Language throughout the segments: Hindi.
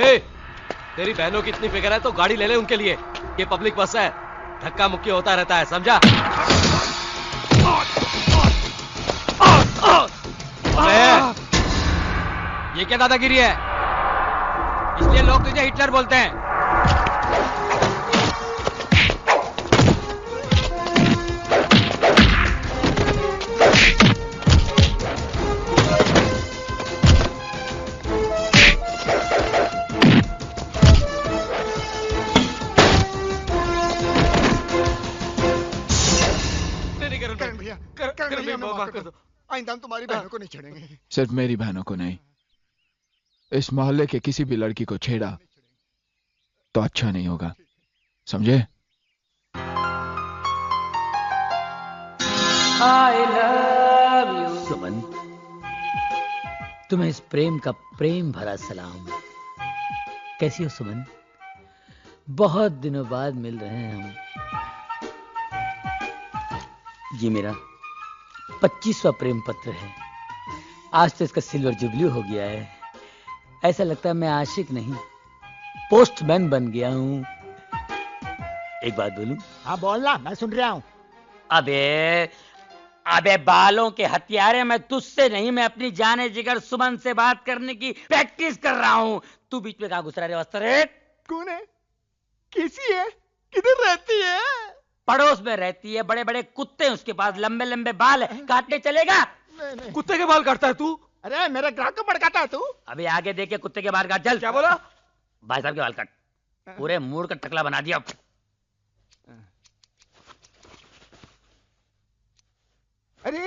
ए, तेरी बहनों की इतनी फिक्र है तो गाड़ी ले ले उनके लिए। ये पब्लिक बस है, धक्का मुक्की होता रहता है, समझा? ये क्या दादागिरी है? इसलिए लोग तुझे हिटलर बोलते हैं। आइंदा हम तुम्हारी बहनों को नहीं छेड़ेंगे। सिर्फ मेरी बहनों को नहीं, इस मोहल्ले के किसी भी लड़की को छेड़ा तो अच्छा नहीं होगा, समझे? I love you। सुमन, तुम्हें इस प्रेम का प्रेम भरा सलाम। कैसी हो सुमन? बहुत दिनों बाद मिल रहे हैं हम। ये मेरा 25वां प्रेम पत्र है। आज तो इसका सिल्वर जुबली हो गया है। ऐसा लगता है मैं आशिक नहीं, पोस्टमैन बन गया हूं। एक बात बोलूं? हाँ बोलना, मैं सुन रहा हूं। अबे बालों के हथियारे, मैं तुझसे नहीं, मैं अपनी जाने जिगर सुमन से बात करने की प्रैक्टिस कर रहा हूं। तू बीच में कहां घुस रहा है वस्त्र? कौन है? कैसी है? किधर रहती है? पड़ोस में रहती है। बड़े बड़े कुत्ते हैं उसके पास, लंबे लंबे बाल है। काटने चलेगा? नहीं। कुत्ते के बाल काटता है तू? अरे मेरे ग्राहक को भड़काता है तू। अभी आगे देखे कुत्ते के बाल काट। चल। क्या बोला? भाई साहब के बाल काट। पूरे मूड का टकला बना दिया। अरे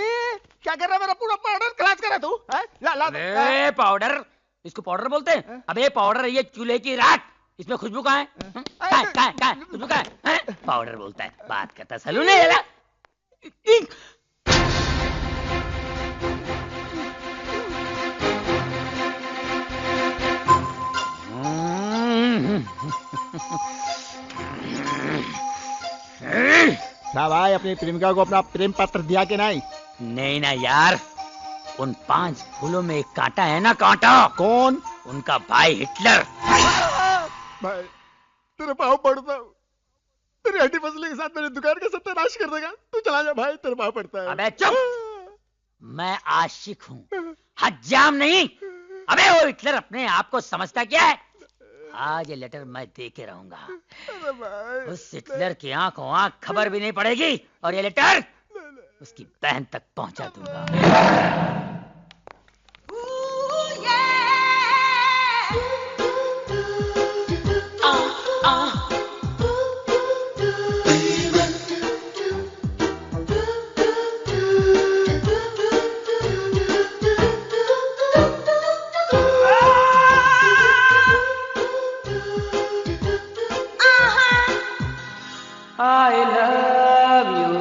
क्या कर रहा है? मेरा पूरा पाउडर खलास कर रहा तू? ला ला। अरे पाउडर? इसको पाउडर बोलते हैं? अबे पाउडर, ये चूल्हे की राख। इसमें खुशबू कहाँ है? कहाँ है? खुशबू कहाँ है? पाउडर बोलता है, बात करता सलून है ये। क्या भाई, अपनी प्रेमिका को अपना प्रेम पत्र दिया कि नहीं? नहीं ना यार, उन 5 फूलों में एक कांटा है ना, कांटा। कौन? उनका भाई हिटलर। भाई तेरे पाँव पड़ता हूँ, तेरी हड्डी फसली के साथ मेरी दुकान का सत्यानाश कर देगा। तू चला जा भाई, तेरे पाँव पड़ता है। अबे चुप, मैं आशिक हूँ, हज्जाम नहीं। अबे वो हिटलर अपने आप को समझता क्या है? आज ये लेटर मैं दे के रहूंगा। उस हिटलर की आंखों आंख खबर भी नहीं पड़ेगी, और ये लेटर उसकी बहन तक पहुंचा दूंगा। I love you।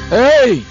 Hey!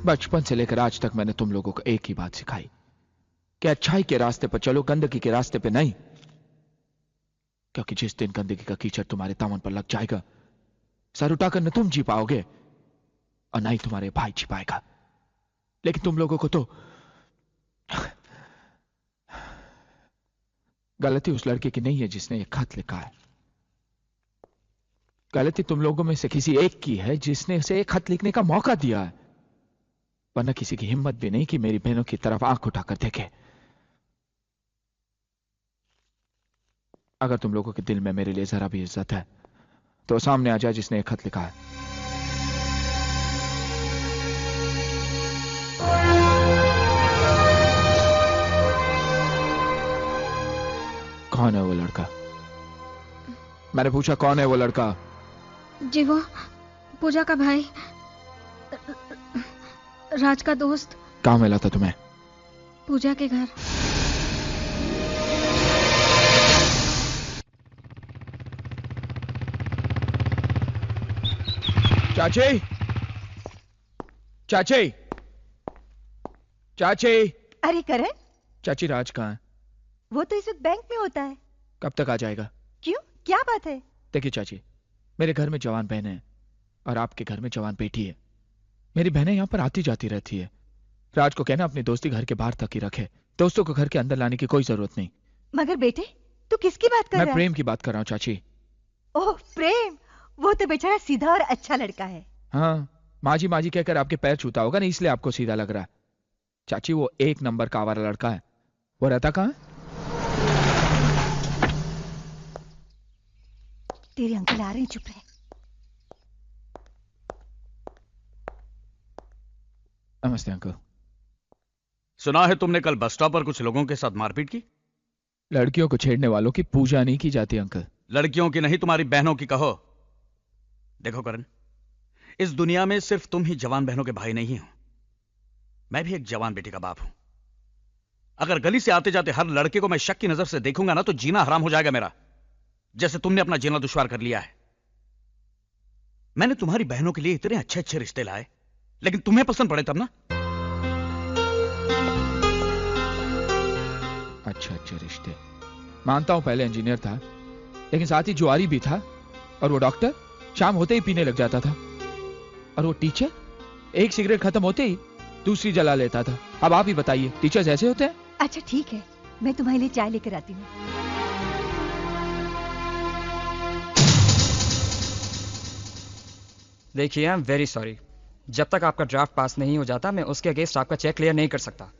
बचपन से लेकर आज तक मैंने तुम लोगों को एक ही बात सिखाई कि अच्छाई के रास्ते पर चलो, गंदगी के रास्ते पे नहीं। क्योंकि जिस दिन गंदगी का कीचड़ तुम्हारे दामन पर लग जाएगा, सर उठाकर न तुम जी पाओगे और ना ही तुम्हारे भाई छिपाएगा। लेकिन तुम लोगों को तो गलती उस लड़के की नहीं है जिसने एक खत लिखा है। गलती तुम लोगों में से किसी एक की है जिसने उसे एक खत लिखने का मौका दिया है। वरना किसी की हिम्मत भी नहीं कि मेरी बहनों की तरफ आंख उठाकर देखे। अगर तुम लोगों के दिल में मेरे लिए जरा भी इज्जत है तो सामने आ जाए जिसने एक खत लिखा है। कौन है वो लड़का? मैंने पूछा कौन है वो लड़का? जी वो पूजा का भाई, राज का दोस्त। कहाँ मिला था तुम्हें? पूजा के घर। चाची, चाची, चाची। अरे करण, चाची राज कहाँ है? वो तो इस वक्त बैंक में होता है। कब तक आ जाएगा? क्यों, क्या बात है? देखिए चाची, मेरे घर में जवान बहनें हैं और आपके घर में जवान बेटी है। मेरी बहनें यहाँ पर आती जाती रहती है। राज को कहना अपनी दोस्ती घर के बाहर तक ही रखे, दोस्तों को घर के अंदर लाने की कोई जरूरत नहीं। मगर बेटे, तू किसकी बात कर रहा है? मैं प्रेम की बात कर रहा हूँ चाची। ओह प्रेम, वो तो बेचारा सीधा और अच्छा लड़का है। हाँ, माजी माजी कहकर आपके पैर छूता होगा ना, इसलिए आपको सीधा लग रहा है। चाची वो एक नंबर का आवारा लड़का है। वो रहता कहाँ है? तेरे अंकल आ रहे हैं, चुप रहे। नमस्ते अंकल। सुना है तुमने कल बस स्टॉप पर कुछ लोगों के साथ मारपीट की? लड़कियों को छेड़ने वालों की पूजा नहीं की जाती अंकल। लड़कियों की नहीं, तुम्हारी बहनों की कहो। देखो करण, इस दुनिया में सिर्फ तुम ही जवान बहनों के भाई नहीं हो, मैं भी एक जवान बेटी का बाप हूं। अगर गली से आते जाते हर लड़के को मैं शक की नजर से देखूंगा ना, तो जीना हराम हो जाएगा मेरा, जैसे तुमने अपना जीना दुश्वार कर लिया है। मैंने तुम्हारी बहनों के लिए इतने अच्छे अच्छे रिश्ते लाए, लेकिन तुम्हें पसंद पड़े तब ना। अच्छे रिश्ते मानता हूं, पहले इंजीनियर था, लेकिन साथ ही जुआरी भी था। और वो डॉक्टर शाम होते ही पीने लग जाता था। और वो टीचर एक सिगरेट खत्म होते ही दूसरी जला लेता था। अब आप ही बताइए, टीचर्स ऐसे होते हैं? अच्छा ठीक है, मैं तुम्हारे लिए चाय लेकर आती हूँ। देखिए, आई एम वेरी सॉरी, जब तक आपका ड्राफ्ट पास नहीं हो जाता मैं उसके अगेंस्ट आपका चेक क्लियर नहीं कर सकता,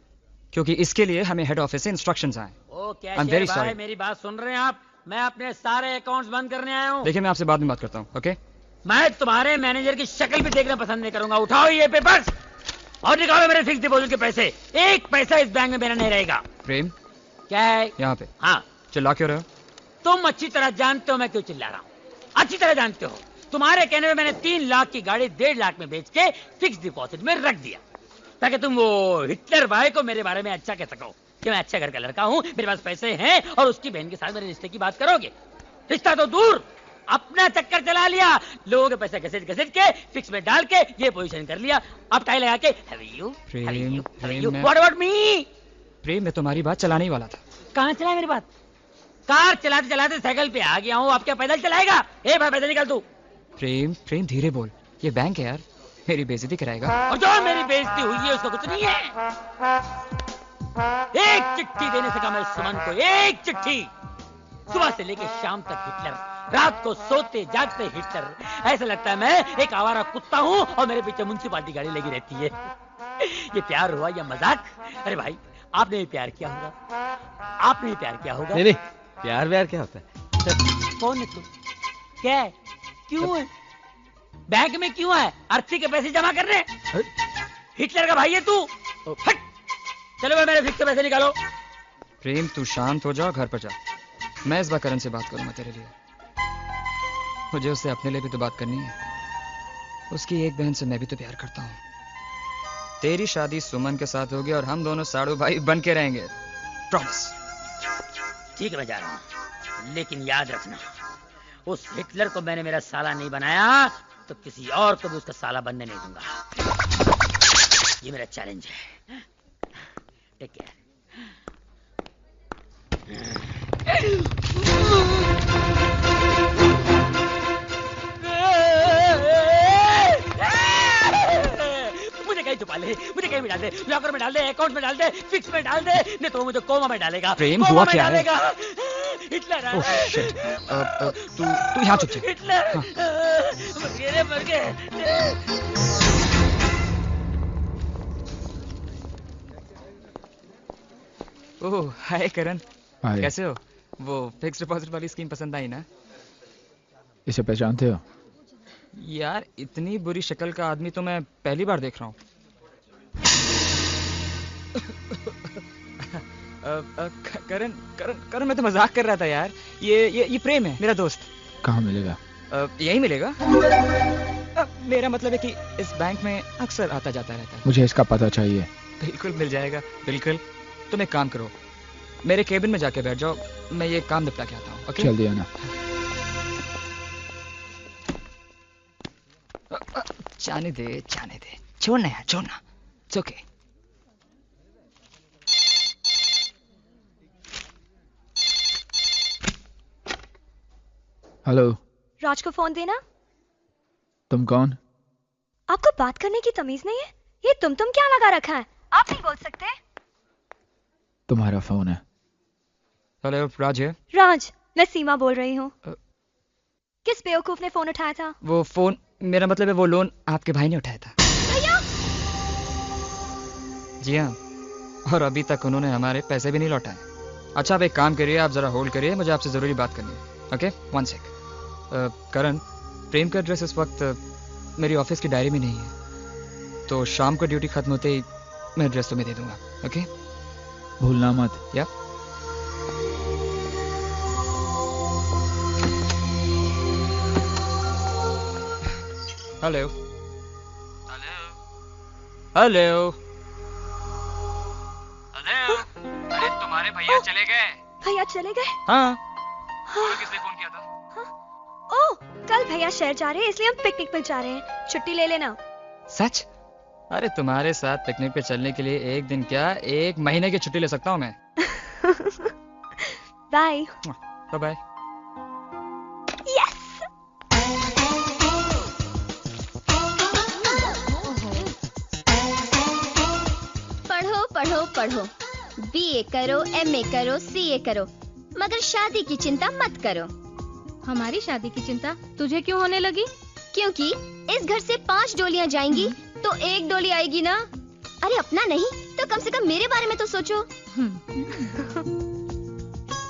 क्योंकि इसके लिए हमें हेड ऑफिस से इंस्ट्रक्शंस आए। ओ कैशियर भाई, मेरी बात सुन रहे हैं आप? मैं अपने सारे अकाउंट्स बंद करने आया हूँ। देखिए, मैं आपसे बाद में बात करता हूँ, ओके? मैं तुम्हारे मैनेजर की शक्ल भी देखना पसंद नहीं करूंगा। उठाओ ये पेपर्स और निकालो मेरे फिक्स डिपॉजिट के पैसे। एक पैसा इस बैंक में मेरा नहीं रहेगा। प्रेम, क्या है यहाँ पे? हाँ, चिल्ला क्यों रहे हो? तुम अच्छी तरह जानते हो मैं क्यों चिल्ला रहा हूँ। अच्छी तरह जानते हो। तुम्हारे कहने में मैंने 3 लाख की गाड़ी 1.5 लाख में बेच के फिक्स डिपॉजिट में रख दिया, ताकि तुम वो हिटलर भाई को मेरे बारे में अच्छा कह सको कि मैं अच्छे घर का लड़का हूँ, मेरे पास पैसे हैं, और उसकी बहन के साथ मेरे रिश्ते की बात करोगे। रिश्ता तो दूर, अपना चक्कर चला लिया, लोगों के पैसे घसीट घसीट के फिक्स में डाल के ये पोजीशन कर लिया। अब टाई लगा के व्हाट अबाउट मी? प्रेम, मैं तुम्हारी बात चलाने ही वाला था। कहाँ चला मेरी बात? कार चलाते चलाते साइकिल पे आ गया हूँ, अब क्या पैदल चलाएगा? ए भाई पैदल निकल तू। प्रेम, धीरे बोल, ये बैंक है यार, मेरी बेइज्जती कराएगा। और जो मेरी बेइज्जती हुई है उसको कुछ नहीं है। एक चिट्ठी देने से कहा मैं सुमन को, एक चिट्ठी। सुबह से लेकर शाम तक हिटलर, रात को सोते जागते हिटलर। ऐसा लगता है मैं एक आवारा कुत्ता हूँ और मेरे पीछे म्युनिसिपालिटी गाड़ी लगी रहती है। ये प्यार हुआ या मजाक? अरे भाई, आपने भी प्यार किया होगा, आपने भी प्यार किया होगा। नहीं, प्यार व्यार क्या होता है? कौन है तू? क्या है? क्यों है? बैंक में क्यों है? अर्थी के पैसे जमा करने? हिटलर का भाई है तू? हट! चलो भाई, मेरे फिक्स के पैसे निकालो। प्रेम, तू शांत हो जा, घर पर जा। मैं इस बार करण से बात करूंगा तेरे लिए। मुझे उससे अपने लिए भी तो बात करनी है। उसकी एक बहन से मैं भी तो प्यार करता हूँ। तेरी शादी सुमन के साथ होगी और हम दोनों साड़ू भाई बन के रहेंगे, प्रॉमिस। ठीक है, मैं जा रहा हूँ, लेकिन याद रखना, उस हिटलर को मैंने मेरा साला नहीं बनाया तो किसी और को भी उसका साला बनने नहीं दूंगा। ये मेरा चैलेंज है। Take care. छुपा ले, मुझे कहीं भी डाल दे, लॉकर में डाल दे, अकाउंट में डाल दे, फिक्स में डाल दे, नहीं तो मुझे कोमा में डालेगा। प्रेम, कोमा हुआ में क्या है? डालेगा। हिटलर आ ओह रहा है। शिट। तू यहाँ चुप जा। हिटलर मर गए। ओह हाय करण, हाय। कैसे हो? वो फिक्स डिपॉजिट वाली स्कीम पसंद आई ना? इसे पहचानते हो? यार इतनी बुरी शक्ल का आदमी तो मैं पहली बार देख रहा हूँ। करण करण करण मैं तो मजाक कर रहा था यार। ये प्रेम है, मेरा दोस्त। कहाँ मिलेगा? यही मिलेगा। मेरा मतलब है कि इस बैंक में अक्सर आता जाता रहता है। मुझे इसका पता चाहिए। बिल्कुल मिल जाएगा, बिल्कुल। तुम एक काम करो, मेरे केबिन में जाके बैठ जाओ, मैं ये काम निपटा के आता हूँ। ओके? जल्दी आना। जाने दे, छोड़ना यार, छोड़ना। It's okay. हेलो। राज को फोन देना। तुम कौन? आपको बात करने की तमीज नहीं है? ये तुम क्या लगा रखा है? आप नहीं बोल सकते? तुम्हारा फोन है। हेलो, राज है? राज, मैं सीमा बोल रही हूँ। किस बेवकूफ ने फोन उठाया था? वो फोन, मेरा मतलब है वो लोन आपके भाई ने उठाया था। भैया? जी हाँ, और अभी तक उन्होंने हमारे पैसे भी नहीं लौटाए। अच्छा आप एक काम करिए, आप जरा होल्ड करिए, मुझे आपसे जरूरी बात करनी है। ओके, 1 सेक। करण, प्रेम का एड्रेस इस वक्त मेरी ऑफिस की डायरी में नहीं है, तो शाम को ड्यूटी खत्म होते ही मैं एड्रेस तुम्हें दे दूंगा। ओके? भूलना मत। या हेलो हेलो हेलो। अरे तुम्हारे भैया चले गए। भैया चले गए? हाँ। किसने फोन किया था? ओह, कल भैया शहर जा रहे हैं, इसलिए हम पिकनिक पे जा रहे हैं। छुट्टी ले लेना। सच? अरे तुम्हारे साथ पिकनिक पे चलने के लिए एक दिन क्या, 1 महीने की छुट्टी ले सकता हूँ मैं। बाय। बाय। यस। पढ़ो पढ़ो पढ़ो, बीए करो, एमए करो, सीए करो, मगर शादी की चिंता मत करो। हमारी शादी की चिंता तुझे क्यों होने लगी? क्योंकि इस घर से 5 डोलियां जाएंगी तो 1 डोली आएगी ना। अरे अपना नहीं तो कम से कम मेरे बारे में तो सोचो।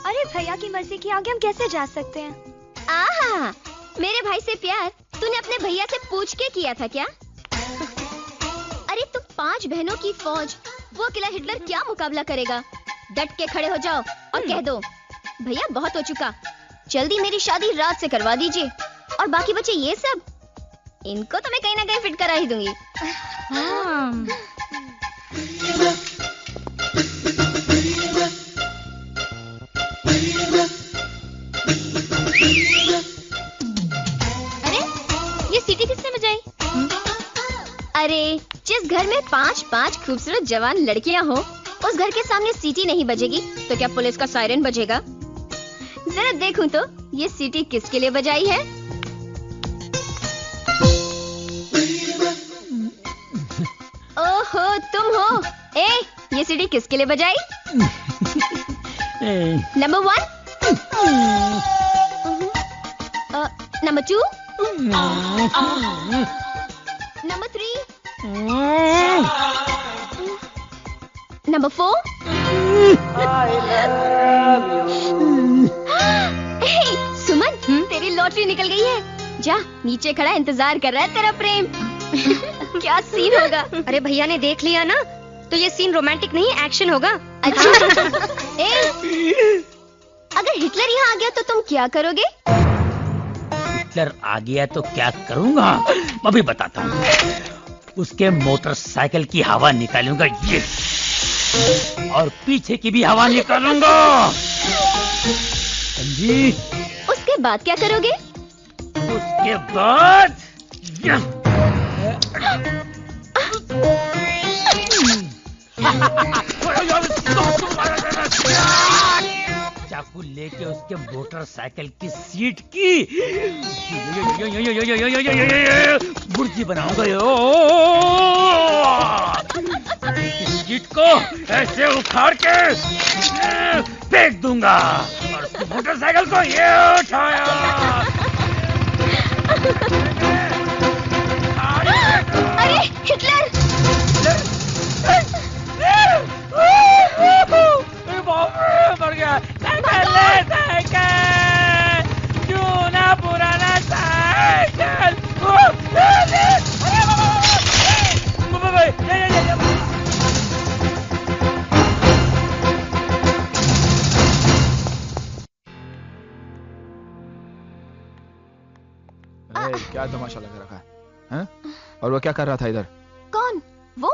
अरे भैया की मर्जी के आगे हम कैसे जा सकते हैं? आहा, मेरे भाई से प्यार तूने अपने भैया से पूछ के किया था क्या? अरे तुम 5 बहनों की फौज, वो अकेला हिटलर क्या मुकाबला करेगा? डट के खड़े हो जाओ और कह दो भैया बहुत हो चुका, जल्दी मेरी शादी रात से करवा दीजिए, और बाकी बचे ये सब, इनको तो मैं कहीं ना कहीं फिट करा ही दूंगी। अरे ये सीटी किसने बजाई? अरे जिस घर में 5-5 खूबसूरत जवान लड़कियां हो, उस घर के सामने सीटी नहीं बजेगी तो क्या पुलिस का सायरन बजेगा? जरा देखूं तो ये सीटी किसके लिए बजाई है? ओहो तुम हो। ए, ये सीटी किसके लिए बजाई? Number 1, number 2, number 3, number 4। सुमन, तेरी लॉटरी निकल गई है। जा, नीचे खड़ा इंतजार कर रहा है तेरा प्रेम। क्या सीन होगा? अरे भैया ने देख लिया ना, तो ये सीन रोमांटिक नहीं एक्शन होगा। अच्छा। अगर हिटलर यहाँ आ गया तो तुम क्या करोगे? हिटलर आ गया तो क्या करूंगा अभी बताता हूँ। उसके मोटरसाइकिल की हवा निकालूंगा ये, और पीछे की भी हवा निकालूंगा। समझी? उसके बाद क्या करोगे? उसके बाद चाकू लेके उसके मोटरसाइकिल की सीट की बुर्जी बनाऊंगा। सीट को ऐसे उखाड़ के फेंक दूंगा और उसकी मोटरसाइकिल को ये उठाया। अरे हिटलर! मर गया। क्यों ना पुराना साइकिल। क्या तमाशा लगा रखा है? और वो क्या कर रहा था इधर? कौन? वो?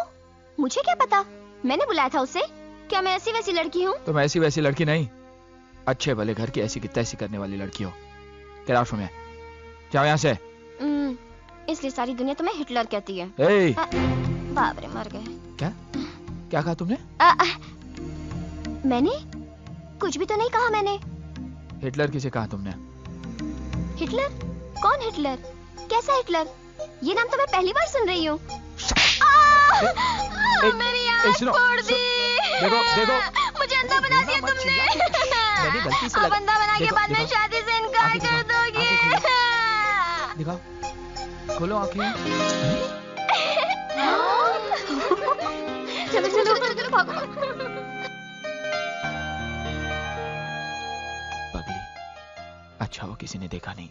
मुझे क्या पता, मैंने बुलाया था उसे। क्या मैं ऐसी वैसी लड़की हूँ? तुम ऐसी वैसी लड़की नहीं, अच्छे भले घर की ऐसी की तैसी करने वाली लड़की हो। क्या सुने, जाओ यहाँ से। इसलिए सारी दुनिया तुम्हें हिटलर कहती है। बाप रे, मर गए। क्या क्या कहा तुमने? मैंने कुछ भी तो नहीं कहा। मैंने हिटलर किसे कहा तुमने? हिटलर? कौन हिटलर? कैसा हिटलर? ये नाम तो मैं पहली बार सुन रही हूँ। मेरी आँख फोड़ दी। देखो मुझे अंधा बना दिया तुमने। अब अंधा बना के बाद में शादी से इनकार कर दोगे। दिखाओ, खोलो आंखें। चलो चलो चलो चलो भागो। पगली, अच्छा वो किसी ने देखा नहीं।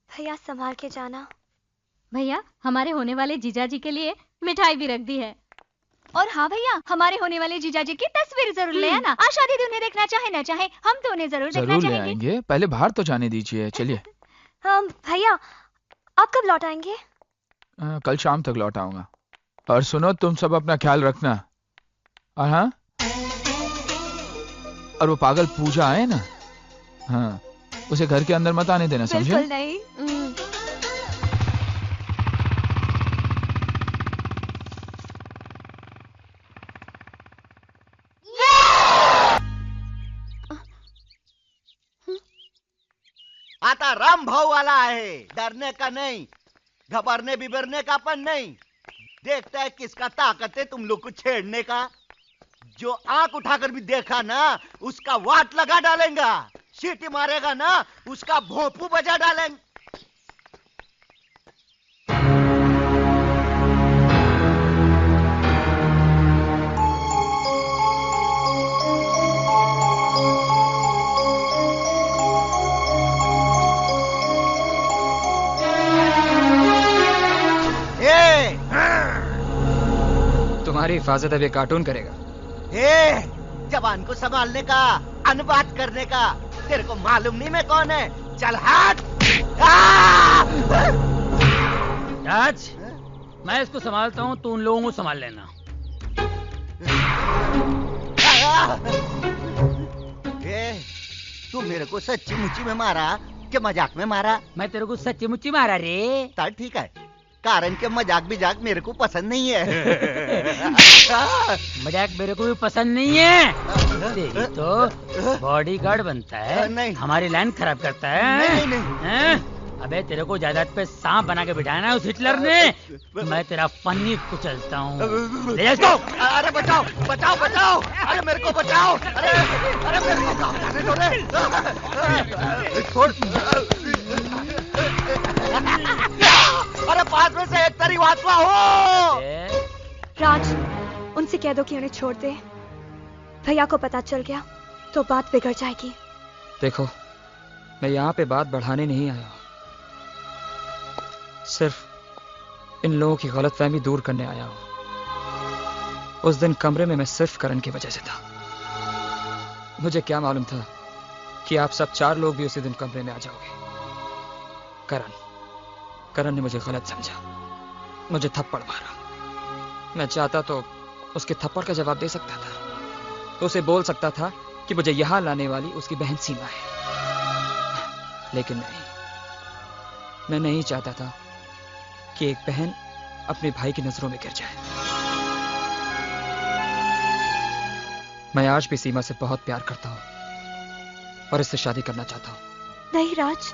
भैया संभाल के जाना। भैया हमारे होने वाले जीजाजी के लिए मिठाई भी रख दी है। और हाँ भैया, हमारे होने वाले जीजाजी की तस्वीर जरूर ले आना। आज शादी तो उन्हें देखना चाहे ना चाहे, हम तो उन्हें जरूर देखना ले चाहेंगे। आएंगे, पहले बाहर तो जाने दीजिए। चलिए। भैया आप कब लौट आएंगे? कल शाम तक लौट आऊंगा। और सुनो, तुम सब अपना ख्याल रखना। और हाँ, और वो पागल पूजा आए ना, हाँ, उसे घर के अंदर मत आने देना, समझे? बिल्कुल नहीं। आता राम भाव वाला है, डरने का नहीं, घबरने बिबरने का पण नहीं। देखता है किसका ताकत है तुम लोग को छेड़ने का। जो आंख उठाकर भी देखा ना, उसका वाट लगा डालेंगा। सीटी मारेगा ना, उसका भोंपू बजा डालेंगे। तुम्हारी हिफाजत अब ये कार्टून करेगा। जवान को संभालने का, अनुवाद करने का तेरे को मालूम नहीं मैं कौन है? चल हट। राज, मैं इसको संभालता हूँ, तू उन लोगों को संभाल लेना। तू मेरे को सच्ची मुच्ची में मारा कि मजाक में मारा? मैं तेरे को सच्ची मुच्ची मारा रे। चल ठीक है, कारण के मजाक बिजाक मेरे को पसंद नहीं है। मजाक मेरे को भी पसंद नहीं है। तेरी तो बॉडीगार्ड बनता है, नहीं, हमारी लाइन खराब करता है। नहीं, नहीं। अबे तेरे को जायदाद पे सांप बना के बिठाया ना उस हिटलर ने, मैं तेरा फन्नी कुचलता हूँ। ले जा इसको। अरे बचाओ बचाओ बचाओ, अरे मेरे को बचाओ। अरे मेरे को छोड़। अरे 5 में से एक तरी वाचवा हो। राज, उनसे कह दो कि उन्हें छोड़ दे। भैया को पता चल गया तो बात बिगड़ जाएगी। देखो, मैं यहाँ पे बात बढ़ाने नहीं आया, सिर्फ इन लोगों की गलतफहमी दूर करने आया हूँ। उस दिन कमरे में मैं सिर्फ करण की वजह से था। मुझे क्या मालूम था कि आप सब 4 लोग भी उसी दिन कमरे में आ जाओगे। करण ने मुझे गलत समझा, मुझे थप्पड़ मारा। मैं चाहता तो उसके थप्पड़ का जवाब दे सकता था, तो उसे बोल सकता था कि मुझे यहां लाने वाली उसकी बहन सीमा है। लेकिन नहीं, मैं नहीं चाहता था कि एक बहन अपने भाई की नजरों में गिर जाए। मैं आज भी सीमा से बहुत प्यार करता हूं और इससे शादी करना चाहता हूं। नहीं राज,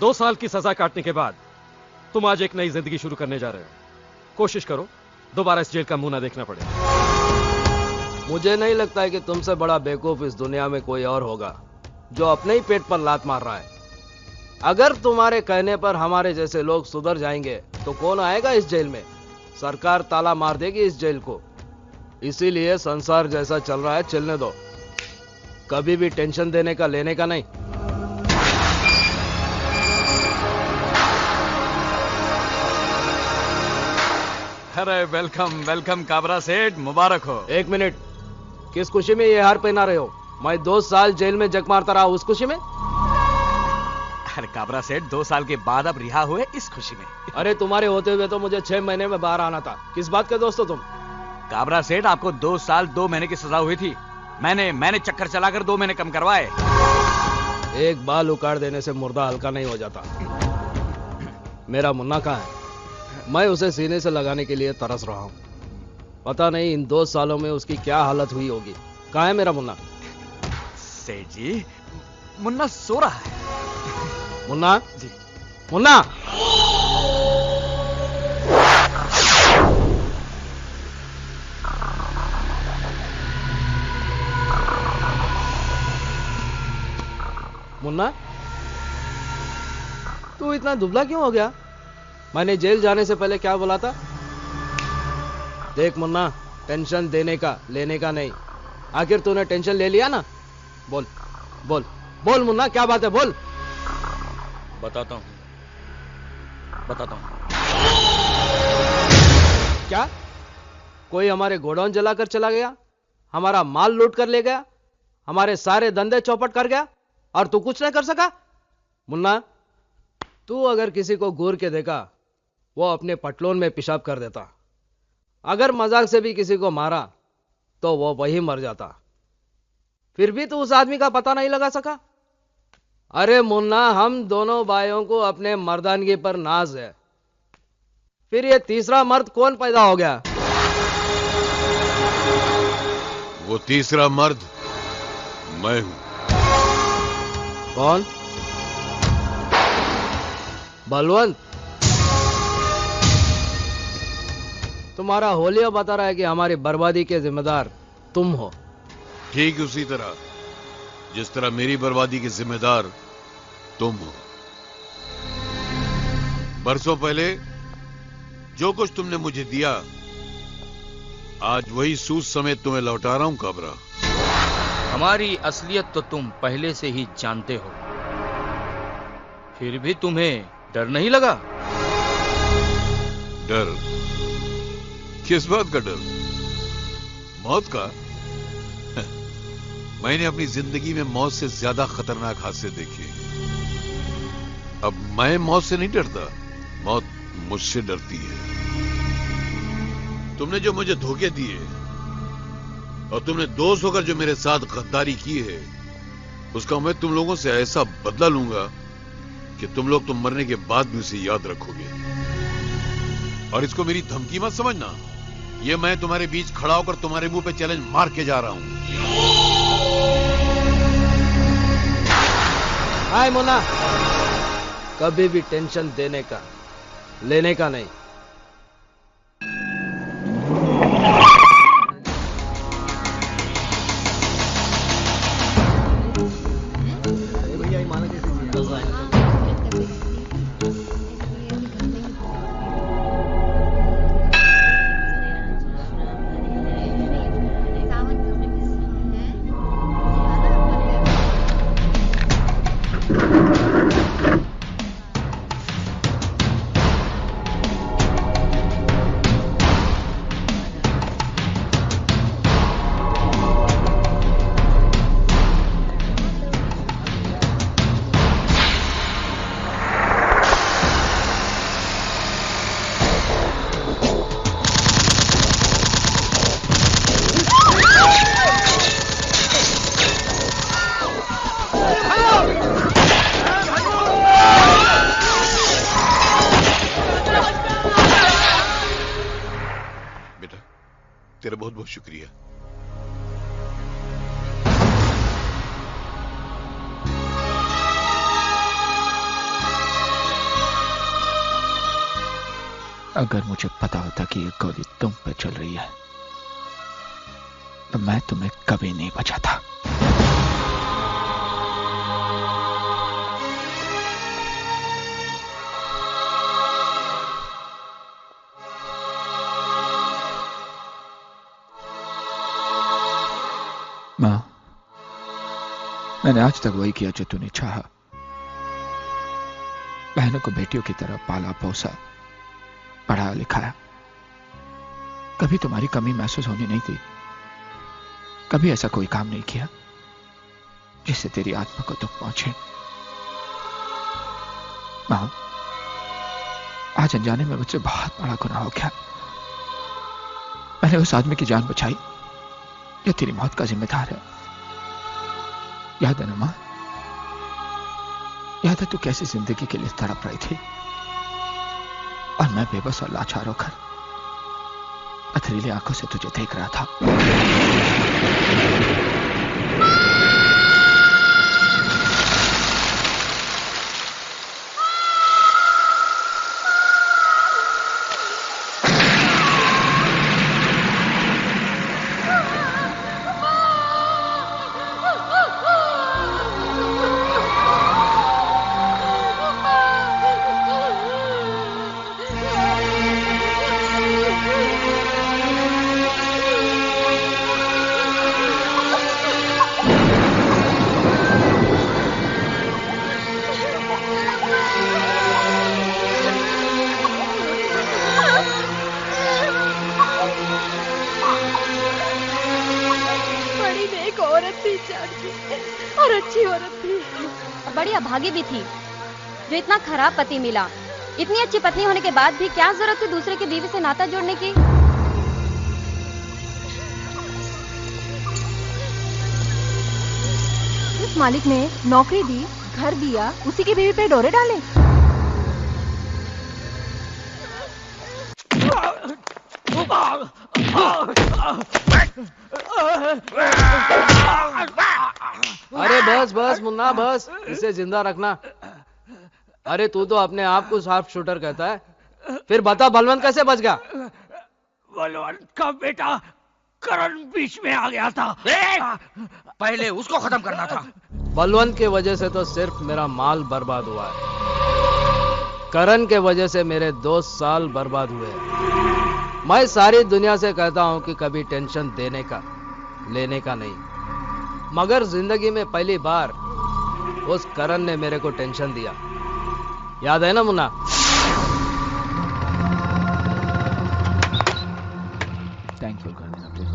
2 साल की सजा काटने के बाद तुम आज एक नई जिंदगी शुरू करने जा रहे हो। कोशिश करो दोबारा इस जेल का मुंह ना देखना पड़े। मुझे नहीं लगता है कि तुमसे बड़ा बेवकूफ इस दुनिया में कोई और होगा जो अपने ही पेट पर लात मार रहा है। अगर तुम्हारे कहने पर हमारे जैसे लोग सुधर जाएंगे तो कौन आएगा इस जेल में? सरकार ताला मार देगी इस जेल को। इसीलिए संसार जैसा चल रहा है चलने दो, कभी भी टेंशन देने का लेने का नहीं। अरे वेलकम वेलकम काबरा सेठ, मुबारक हो। 1 मिनट, किस खुशी में ये हार पहना रहे हो? मैं 2 साल जेल में जग मारता रहा उस खुशी में? अरे काबरा सेठ 2 साल के बाद अब रिहा हुए इस खुशी में। अरे तुम्हारे होते हुए तो मुझे 6 महीने में बाहर आना था। किस बात के दोस्त हो तुम? काबरा सेठ आपको 2 साल 2 महीने की सजा हुई थी। मैंने चक्कर चलाकर 2 महीने कम करवाए। एक बाल उखाड़ देने से मुर्दा हल्का नहीं हो जाता। मेरा मुन्ना कहाँ है? मैं उसे सीने से लगाने के लिए तरस रहा हूं। पता नहीं इन 2 सालों में उसकी क्या हालत हुई होगी। कहाँ है मेरा मुन्ना? सेठ जी, मुन्ना सो रहा है। मुन्ना जी, मुन्ना। मुन्ना, तू इतना दुबला क्यों हो गया? मैंने जेल जाने से पहले क्या बोला था? देख मुन्ना, टेंशन देने का लेने का नहीं। आखिर तूने टेंशन ले लिया ना? बोल बोल बोल मुन्ना, क्या बात है? बोल। बताता हूं। क्या कोई हमारे गोडाउन जलाकर चला गया, हमारा माल लूट कर ले गया, हमारे सारे धंधे चौपट कर गया और तू कुछ नहीं कर सका? मुन्ना, तू अगर किसी को घूर के देखा वो अपने पटलोन में पेशाब कर देता। अगर मजाक से भी किसी को मारा तो वो वही मर जाता। फिर भी तू उस आदमी का पता नहीं लगा सका? अरे मुन्ना, हम दोनों भाइयों को अपने मर्दानगी पर नाज है। फिर ये तीसरा मर्द कौन पैदा हो गया? वो तीसरा मर्द मैं हूं। कौन? बलवंत। तुम्हारा होलिया बता रहा है कि हमारी बर्बादी के जिम्मेदार तुम हो। ठीक उसी तरह जिस तरह मेरी बर्बादी के जिम्मेदार तुम हो। बरसों पहले जो कुछ तुमने मुझे दिया, आज वही सूद समेत तुम्हें लौटा रहा हूं काबरा। हमारी असलियत तो तुम पहले से ही जानते हो, फिर भी तुम्हें डर नहीं लगा? डर? किस बात का डर? मौत का? मैंने अपनी जिंदगी में मौत से ज्यादा खतरनाक हादसे देखे। अब मैं मौत से नहीं डरता, मौत मुझसे डरती है। तुमने जो मुझे धोखे दिए और तुमने दोस्त होकर जो मेरे साथ गद्दारी की है, उसका मैं तुम लोगों से ऐसा बदला लूंगा कि तुम लोग तो मरने के बाद भी उसे याद रखोगे। और इसको मेरी धमकी मत समझना, ये मैं तुम्हारे बीच खड़ा होकर तुम्हारे मुंह पे चैलेंज मार के जा रहा हूं। हाय मुन्ना, कभी भी टेंशन देने का लेने का नहीं। तेरा बहुत बहुत शुक्रिया। अगर मुझे पता होता कि ये गोली तुम पे चल रही है तो मैं तुम्हें कभी नहीं बचाता। मां, मैंने आज तक वही किया जो तूने चाहा। बहनों को बेटियों की तरह पाला पोसा, पढ़ाया लिखाया। कभी तुम्हारी कमी महसूस होनी नहीं दी। कभी ऐसा कोई काम नहीं किया जिससे तेरी आत्मा को दुख पहुंचे। मां, आज अनजाने में मुझसे बहुत बड़ा गुनाह हो गया। मैंने उस आदमी की जान बचाई जो तेरी मौत का जिम्मेदार है। याद है ना मां? याद है तू कैसी जिंदगी के लिए तड़प रही थी और मैं बेबस और लाचार होकर पथरीली आंखों से तुझे देख रहा था। जो इतना खराब पति मिला। इतनी अच्छी पत्नी होने के बाद भी क्या जरूरत थी दूसरे की बीवी से नाता जोड़ने की? इस मालिक ने नौकरी दी, घर दिया, उसी की बीवी पे डोरे डाले। अरे बस बस मुन्ना बस, इसे जिंदा रखना। अरे तू तो अपने आप को शार्प शूटर कहता है, फिर बता बलवंत कैसे बच गया? बलवंत का बेटा करण बीच में आ गया था। पहले उसको खत्म करना था। बलवंत की वजह से तो सिर्फ मेरा माल बर्बाद हुआ है। करण के वजह से मेरे 2 साल बर्बाद हुए। मैं सारी दुनिया से कहता हूं कि कभी टेंशन देने का लेने का नहीं, मगर जिंदगी में पहली बार उस करण ने मेरे को टेंशन दिया। याद है ना मुन्ना? थैंकफुल कर देना प्लीज।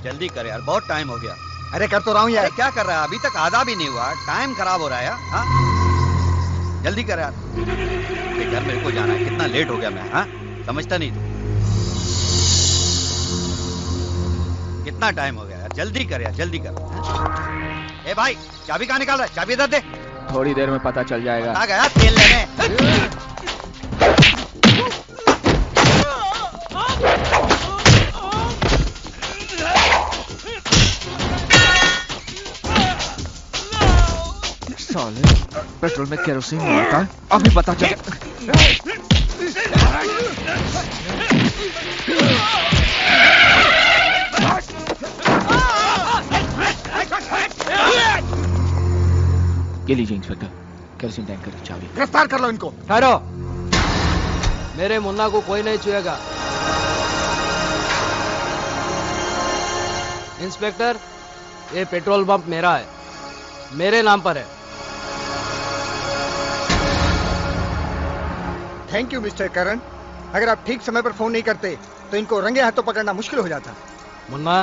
जल्दी कर यार, बहुत टाइम हो गया। अरे कर तो रहा हूं यार। क्या कर रहा है? अभी तक आधा भी नहीं हुआ, टाइम खराब हो रहा है। हाँ जल्दी कर यार, घर मेरे को जाना है। कितना लेट हो गया मैं, हाँ समझता नहीं तू। कितना टाइम हो गया यार, जल्दी कर यार, जल्दी कर। ए भाई, चाबी कहाँ निकाल रहा है? चाबी इधर दे। थोड़ी देर में पता चल जाएगा। आ गया तेल लेने। साले, पेट्रोल में केरोसिन नहीं होता है, अभी पता चल। ये लीजिए इंस्पेक्टर, केरोसिन टैंकर की चाबी। गिरफ्तार कर लो इनको। ठहरो, मेरे मुन्ना को कोई नहीं छुएगा। इंस्पेक्टर, ये पेट्रोल पंप मेरा है, मेरे नाम पर है। थैंक यू मिस्टर करण। अगर आप ठीक समय पर फोन नहीं करते तो इनको रंगे हाथों पकड़ना मुश्किल हो जाता। मुन्ना,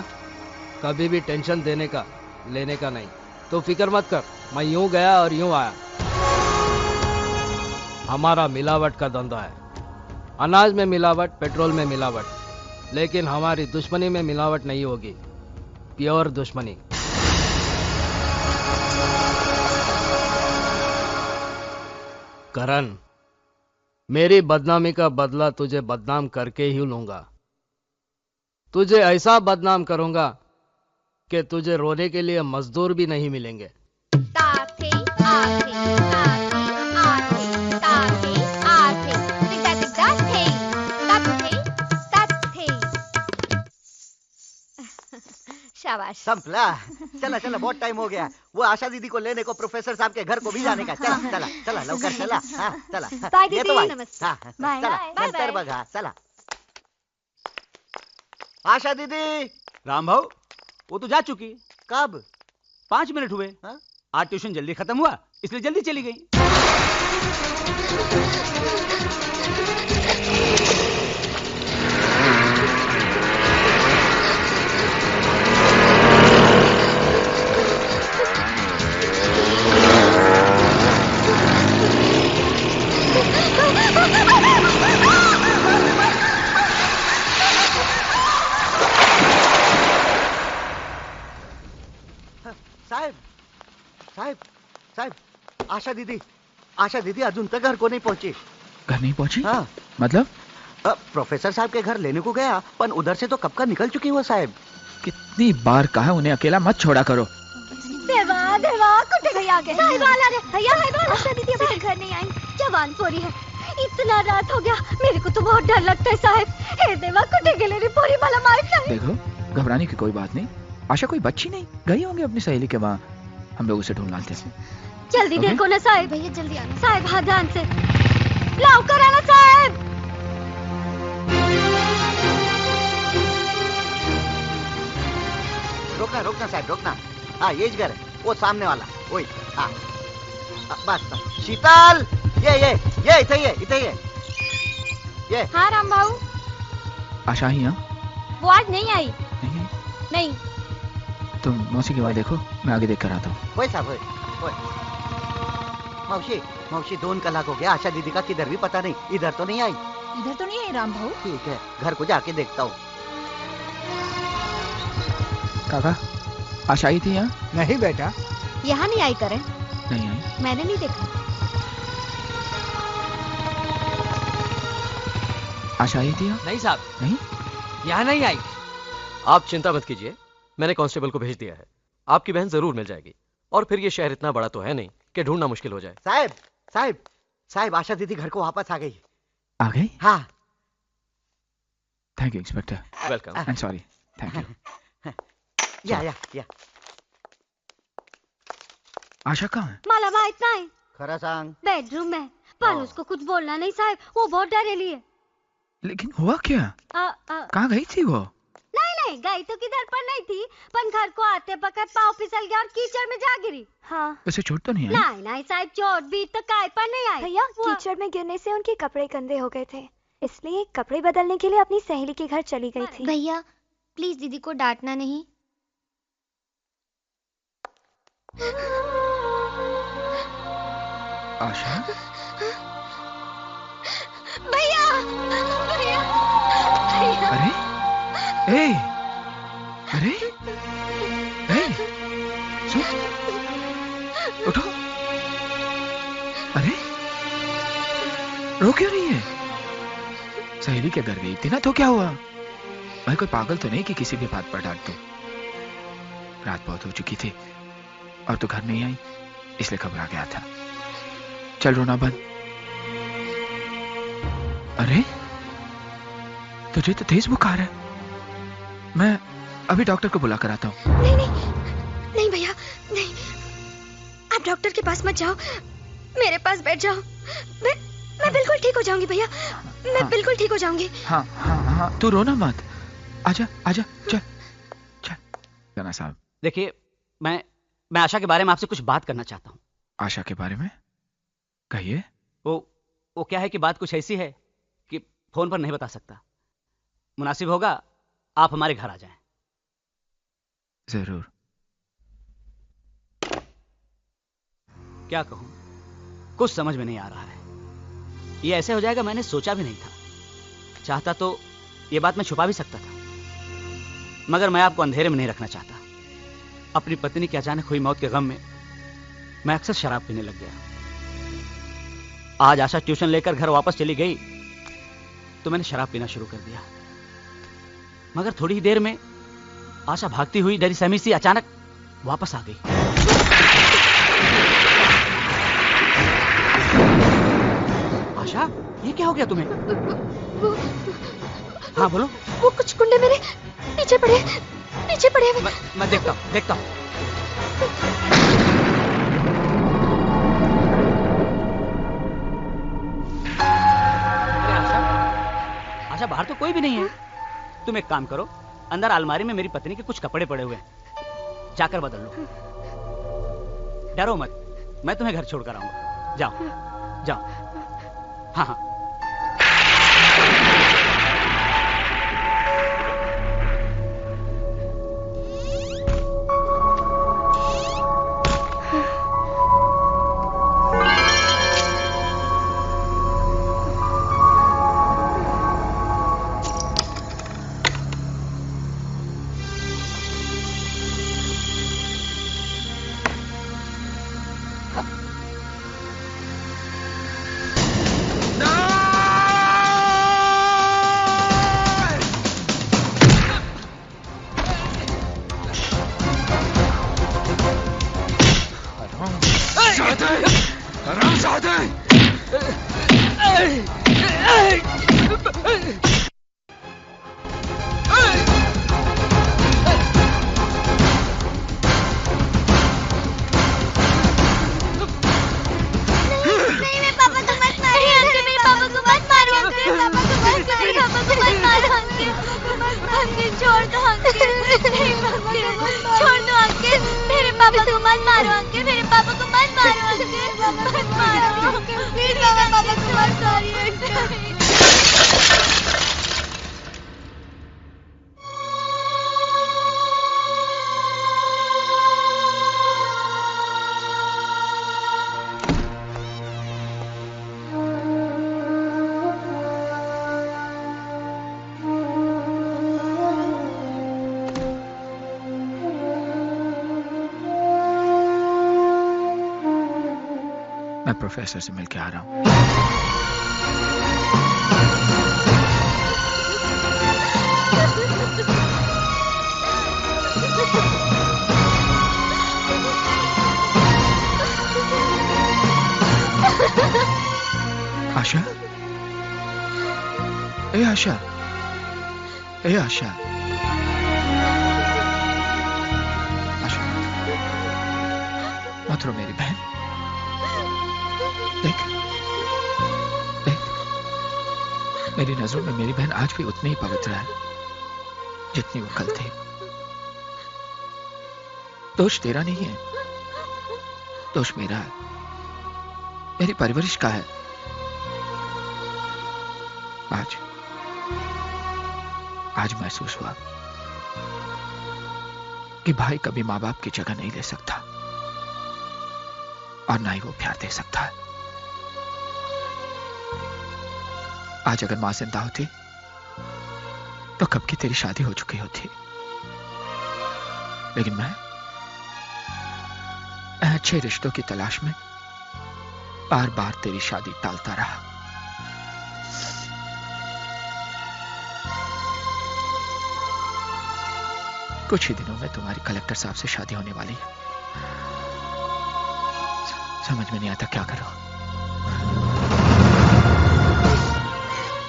कभी भी टेंशन देने का लेने का नहीं, तो फिक्र मत कर। मैं यूं गया और यूं आया। हमारा मिलावट का धंधा है, अनाज में मिलावट, पेट्रोल में मिलावट, लेकिन हमारी दुश्मनी में मिलावट नहीं होगी। प्योर दुश्मनी। करण, मेरी बदनामी का बदला तुझे बदनाम करके ही लूंगा। तुझे ऐसा बदनाम करूंगा कि तुझे रोने के लिए मजदूर भी नहीं मिलेंगे। शाबाश। संपला। चला चला, बहुत टाइम हो गया। वो आशा दीदी को लेने को प्रोफेसर साहब के घर को भी जाने का। चला चला चला लवकर चला। हाँ चला। बाय ये तो दीदी। बाय। नमस्ते। हाँ बाय। चला बाय नंतर बाय। बघा। चला आशा दीदी। राम भाऊ, वो तो जा चुकी। कब? 5 मिनट हुए। आज ट्यूशन जल्दी खत्म हुआ, इसलिए जल्दी चली गई। साहेब साहेब साहेब, आशा दीदी अजून तक घर को नहीं पहुंची। घर नहीं पहुंची? हाँ। मतलब? प्रोफेसर साहब के घर लेने को गया, पर उधर से तो कब का निकल चुकी वो साहेब। कितनी बार कहा उन्हें अकेला मत छोड़ा करो। देवा देवा कुटे गई आगे। साहिबा आ रहे। भैया आशा दीदी अभी तक घर नहीं आई। जवान पोरी है, इतना रात हो गया, मेरे को तो बहुत डर लगता है साहब। हे देवा कुटे गेले रे पोरी वाला मार खाए। देखो, घबराने की कोई बात नहीं। आशा कोई बच्ची नहीं, गई होंगी अपनी सहेली के वहाँ। हम लोग उसे ढूंढ लाते हैं। जल्दी देखो ना साहब। भैया जल्दी आना साहब। हाँ ध्यान से लाओ कर आना साहब। रोकना साहब रोकना। हाँ ये घर है, वो सामने वाला वही। हाँ बस बस। शीतल, ये इथे ये। हाँ राम भाऊ, आशा ही? हाँ, वो आज नहीं आई। नहीं। तुम मौसी के वहाँ देखो, मैं आगे देख कर आता हूँ। वही साहब वही। मौसी 2 कलाक हो गया, आशा दीदी का किधर भी पता नहीं। इधर तो नहीं आई। इधर तो नहीं है राम भाऊ। ठीक है, घर को जाके देखता हूँ। काका, आशा आई थी यहाँ? नहीं बेटा। यहाँ नहीं आई करण। नहीं आई। मैंने नहीं देखा। आशा आई थी यहाँ? नहीं साहब, नहीं, यहाँ नहीं आई। आप चिंता मत कीजिए, मैंने कांस्टेबल को भेज दिया है। आपकी बहन जरूर मिल जाएगी। और फिर ये शहर इतना बड़ा तो है नहीं कि ढूंढना मुश्किल हो जाए। साहब आशा दीदी घर को वापस आ गई। आ गई? हाँ। Thank you inspector. Welcome. I am sorry. Thank you. या। आशा कहाँ है? मला माहित नाही। खरा सांग। बेडरूम में, पर उसको कुछ बोलना नहीं साहब, वो बहुत डरेली है। लेकिन हुआ क्या? कहाँ गई थी वो? नहीं गई तो किधर पर नहीं थी, पर घर को आते वक्त पाँव फिसल गया और कीचड़ में जा गिरी। हाँ। उसे चोट तो नहीं आई? नहीं साहब, चोट भी तो काय पर नहीं आई। भैया कीचड़ में गिरने से उनके कपड़े गंदे हो गए थे, इसलिए कपड़े बदलने के लिए अपनी सहेली के घर चली गई थी। भैया प्लीज दीदी को डांटना नहीं। आशा? भैया अरे सुन, उठो। अरे रो क्यों रही है? सहेली के घर गई थी ना, तो क्या हुआ? मैं कोई पागल तो नहीं कि किसी भी बात पर डांट दूं। रात बहुत हो चुकी थी और तू घर नहीं आई, इसलिए घबरा गया था। चल रोना बंद। अरे तुझे तो तेज बुखार है। मैं अभी डॉक्टर को बुला कर आता हूँ। नहीं भैया नहीं, आप डॉक्टर के पास मत जाओ, मेरे पास बैठ जाओ। मैं बिल्कुल ठीक हो जाऊंगी भैया, मैं बिल्कुल ठीक हो जाऊंगी। हाँ, तू रोना मत। आजा चल जना साहब। देखिए, मैं आशा के बारे में आपसे कुछ बात करना चाहता हूँ। आशा के बारे में? कहिए। वो क्या है कि बात कुछ ऐसी है कि फोन पर नहीं बता सकता। मुनासिब होगा आप हमारे घर आ जाएं। जरूर। क्या कहूं, कुछ समझ में नहीं आ रहा है। ये ऐसे हो जाएगा मैंने सोचा भी नहीं था। चाहता तो ये बात मैं छुपा भी सकता था, मगर मैं आपको अंधेरे में नहीं रखना चाहता। अपनी पत्नी की अचानक हुई मौत के गम में मैं अक्सर शराब पीने लग गया। आज आशा ट्यूशन लेकर घर वापस चली गई तो मैंने शराब पीना शुरू कर दिया, मगर थोड़ी ही देर में आशा भागती हुई डरी सहमी सी अचानक वापस आ गई। आशा, ये क्या हो गया तुम्हें? हाँ बोलो। वो कुछ गुंडे मेरे पीछे पड़े, नीचे पड़े हुए। मैं देखता हूँ, देखता हूँ। अरे आशा बाहर तो कोई भी नहीं है। तुम एक काम करो, अंदर अलमारी में मेरी पत्नी के कुछ कपड़े पड़े हुए हैं, जाकर बदल लो। डरो मत, मैं तुम्हें घर छोड़कर आऊंगा। जाओ जाओ। हाँ हाँ। मैं प्रोफेसर से मिलके आ रहा हूं। आशा, ए आशा, ए आशा, आशा, मत रो मेरी बहन। देख, देख, मेरी नजरों में मेरी बहन आज भी उतनी ही पवित्र है जितनी वो कल थी। दोष तेरा नहीं है, दोष मेरा है, मेरी परवरिश का है। आज महसूस हुआ कि भाई कभी मां बाप की जगह नहीं ले सकता और ना ही वो प्यार दे सकता है। आज अगर मां जिंदा होती तो कब की तेरी शादी हो चुकी होती, लेकिन मैं अच्छे रिश्तों की तलाश में बार बार तेरी शादी टालता रहा। कुछ ही दिनों में तुम्हारी कलेक्टर साहब से शादी होने वाली है। समझ में नहीं आता क्या करो।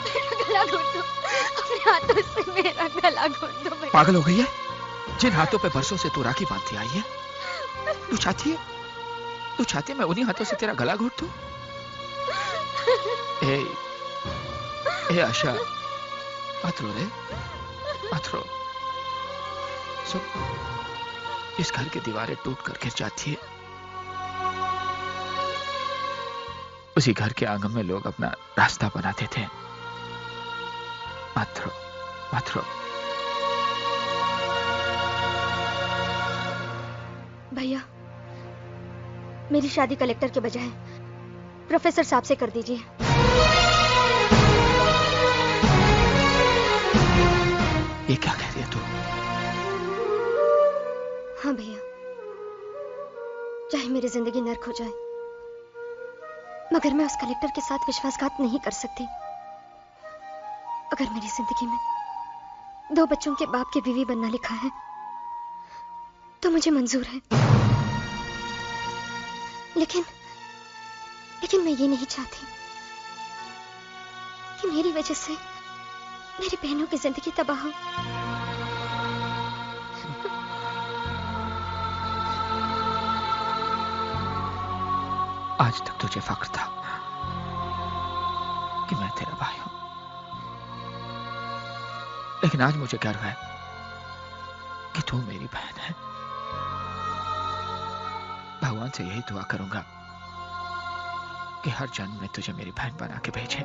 मेरा गला घोट दो, अपने हाथों से मेरा गला घोट दो। पागल हो गई है? जिन हाथों पे बरसों से तू राखी बांधती आई है, तू चाहती है मैं उन्हीं हाथों से तेरा गला घोट दूं? ए आशा, मत रो रे, मत रो। इस घर की दीवारें टूट कर गिर जाती है, उसी घर के आंगन में लोग अपना रास्ता बनाते थे। मत रो, मत रो। भैया, मेरी शादी कलेक्टर के बजाय प्रोफेसर साहब से कर दीजिए। ये क्या कह रही है तू? हाँ भैया, चाहे मेरी जिंदगी नर्क हो जाए, मगर मैं उस कलेक्टर के साथ विश्वासघात नहीं कर सकती। अगर मेरी जिंदगी में 2 बच्चों के बाप की बीवी बनना लिखा है तो मुझे मंजूर है, लेकिन मैं ये नहीं चाहती कि मेरी वजह से मेरी बहनों की जिंदगी तबाह हो। आज तक तुझे फख्र था कि मैं तेरा भाई हूं, लेकिन आज मुझे गर्व है कि तू मेरी बहन है। भगवान से यही दुआ करूंगा कि हर जन्म में तुझे मेरी बहन बना के भेजे।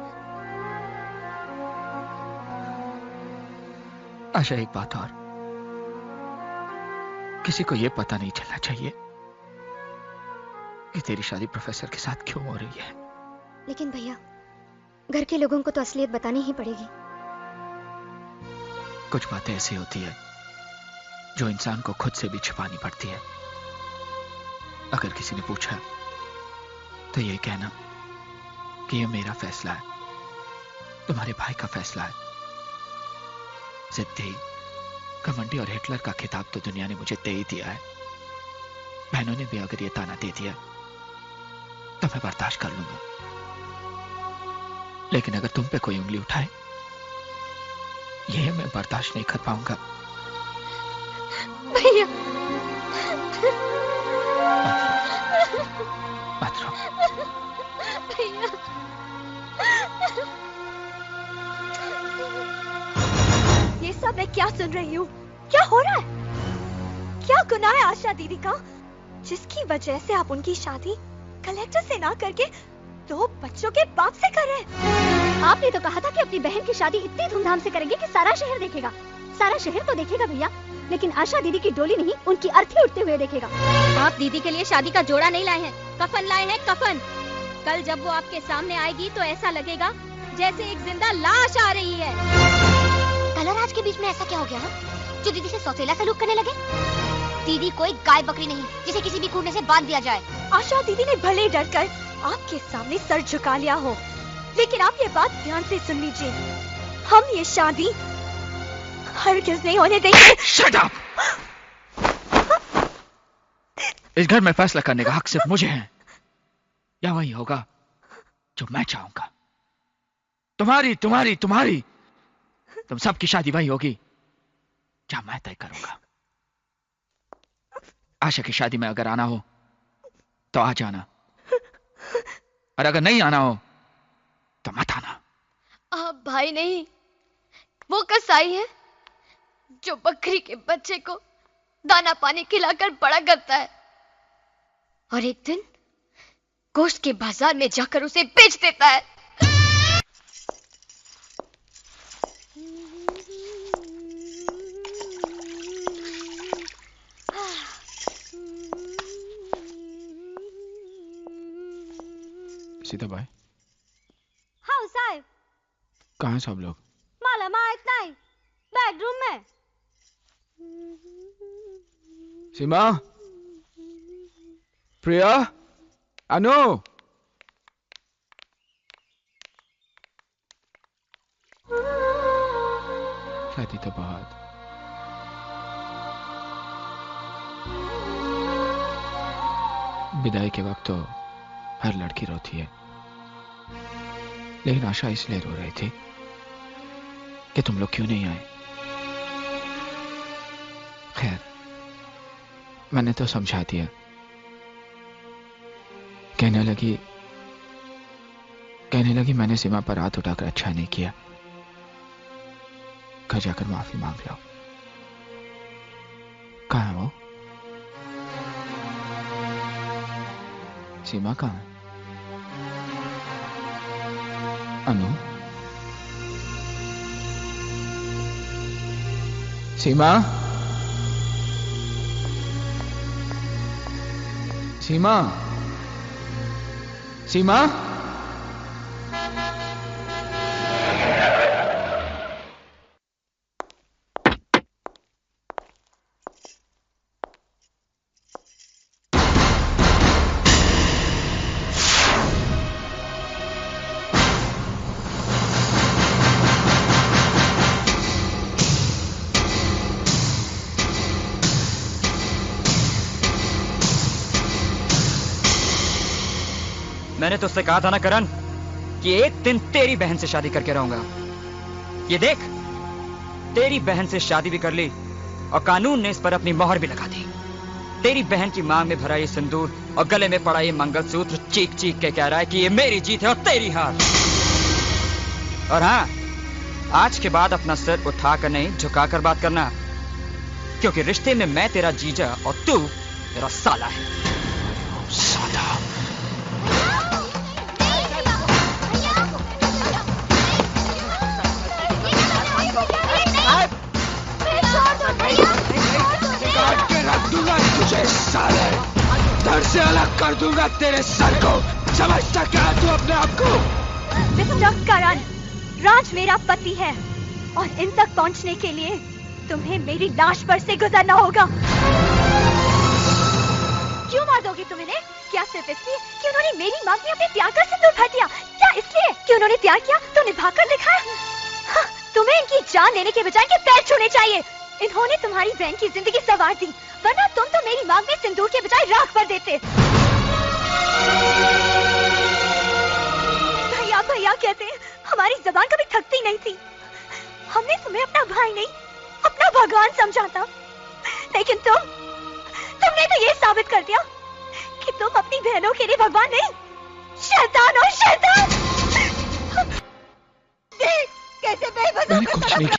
आशा, एक बात और, किसी को यह पता नहीं चलना चाहिए कि तेरी शादी प्रोफेसर के साथ क्यों हो रही है। लेकिन भैया, घर के लोगों को तो असलियत बतानी ही पड़ेगी। कुछ बातें ऐसी होती है जो इंसान को खुद से भी छिपानी पड़ती है। अगर किसी ने पूछा तो ये कहना कि यह मेरा फैसला है, तुम्हारे भाई का फैसला है। जिद्दी, घमंडी और हिटलर का खिताब तो दुनिया ने मुझे दे ही दिया है। बहनों ने भी अगर ये ताना दे दिया तो मैं बर्दाश्त कर लूंगा, लेकिन अगर तुम पे कोई उंगली उठाए, ये मैं बर्दाश्त नहीं कर पाऊंगा। भैया, मत रो। भैया, ये सब मैं क्या सुन रही हूँ? क्या हो रहा है? क्या गुनाह है आशा दीदी का, जिसकी वजह से आप उनकी शादी कलेक्टर से ना करके 2 बच्चों के बाप से कर रहे हैं? आपने तो कहा था कि अपनी बहन की शादी इतनी धूमधाम से करेंगे कि सारा शहर देखेगा। सारा शहर तो देखेगा भैया, लेकिन आशा दीदी की डोली नहीं, उनकी अर्थी उठते हुए देखेगा। आप दीदी के लिए शादी का जोड़ा नहीं लाए हैं, कफन लाए हैं, कफन। कल जब वो आपके सामने आएगी तो ऐसा लगेगा जैसे एक जिंदा लाश आ रही है। कल और आज के बीच में ऐसा क्या हो गया जो दीदी से सौतेला सलूक करने लगे? दीदी कोई गाय बकरी नहीं जिसे किसी भी खूंटे से बांध दिया जाए। आशा दीदी ने भले डरकर आपके सामने सर झुका लिया हो, लेकिन आप ये बात ध्यान से सुन लीजिए, हम ये शादी हरगिज़ नहीं होने देंगे। Shut up! इस घर में फैसला करने का हक सिर्फ मुझे है, या वही होगा जो मैं चाहूंगा। तुम्हारी तुम्हारी तुम्हारी तुम सबकी शादी वही होगी जहां मैं तय करूंगा। आशा की शादी में अगर आना हो तो आ जाना, और अगर नहीं आना हो तो मत आना। आप भाई नहीं, वो कसाई है जो बकरी के बच्चे को दाना पानी खिलाकर बड़ा करता है और एक दिन गोश्त के बाजार में जाकर उसे बेच देता है। सीता भाई, हाँ साहब। कहाँ हैं सब लोग? माला माइक नहीं, बेडरूम में। सीमा, प्रिया, अनु। शादी तो बहुत, विदाई के वक्त तो हर लड़की रोती है, लेकिन आशा इसलिए रो रही थी कि तुम लोग क्यों नहीं आए। खैर, मैंने तो समझा दिया। कहने लगी मैंने सीमा पर हाथ उठाकर अच्छा नहीं किया, घर जाकर माफी मांग लो। कहाँ है वो? सीमा कहाँ है? अनु, सीमा, सीमा, सीमा। मैंने तुझसे कहा था ना करण कि एक दिन तेरी बहन से शादी करके रहूंगा। ये देख, तेरी बहन से शादी भी कर ली और कानून ने इस पर अपनी मोहर भी लगा दी। तेरी बहन की मांग में भरा ये सिंदूर और गले में पड़ा ये मंगलसूत्र चीख चीख के कह रहा है कि ये मेरी जीत है और तेरी हार। और हाँ, आज के बाद अपना सिर उठाकर नहीं झुकाकर बात करना, क्योंकि रिश्ते में मैं तेरा जीजा और तू मेरा साला है। साला। रख दूंगा तुझे साले, धड़ से अलग कर दूंगा तेरे सर को। समझता क्या तू अपने आप को? मिस्टर करण, राज मेरा पति है और इन तक पहुंचने के लिए तुम्हें मेरी लाश पर से गुजरना होगा। क्यों मार दोगे तुम इन्हें? क्या सिर्फ इसलिए कि उन्होंने मेरी मांग में अपने प्यार का सिंदूर भर दिया? क्या इसलिए कि उन्होंने प्यार किया तो निभाकर दिखाया? हाँ, तुम्हें इनकी जान लेने के बजाय इनके पैर छूने चाहिए। इन्होंने तुम्हारी बहन की जिंदगी संवार दी, वरना तुम तो मेरी मांग में सिंदूर के बजाय राख भर देते। भैया भैया कहते हैं, हमारी जबान कभी थकती नहीं थी। हमने तुम्हें अपना भाई नहीं, अपना भगवान समझा था, लेकिन तुमने तो ये साबित कर दिया कि तुम अपनी बहनों के लिए भगवान नहीं, शैतान और शैतान। देख कैसे बेबसों को कुछ नहीं।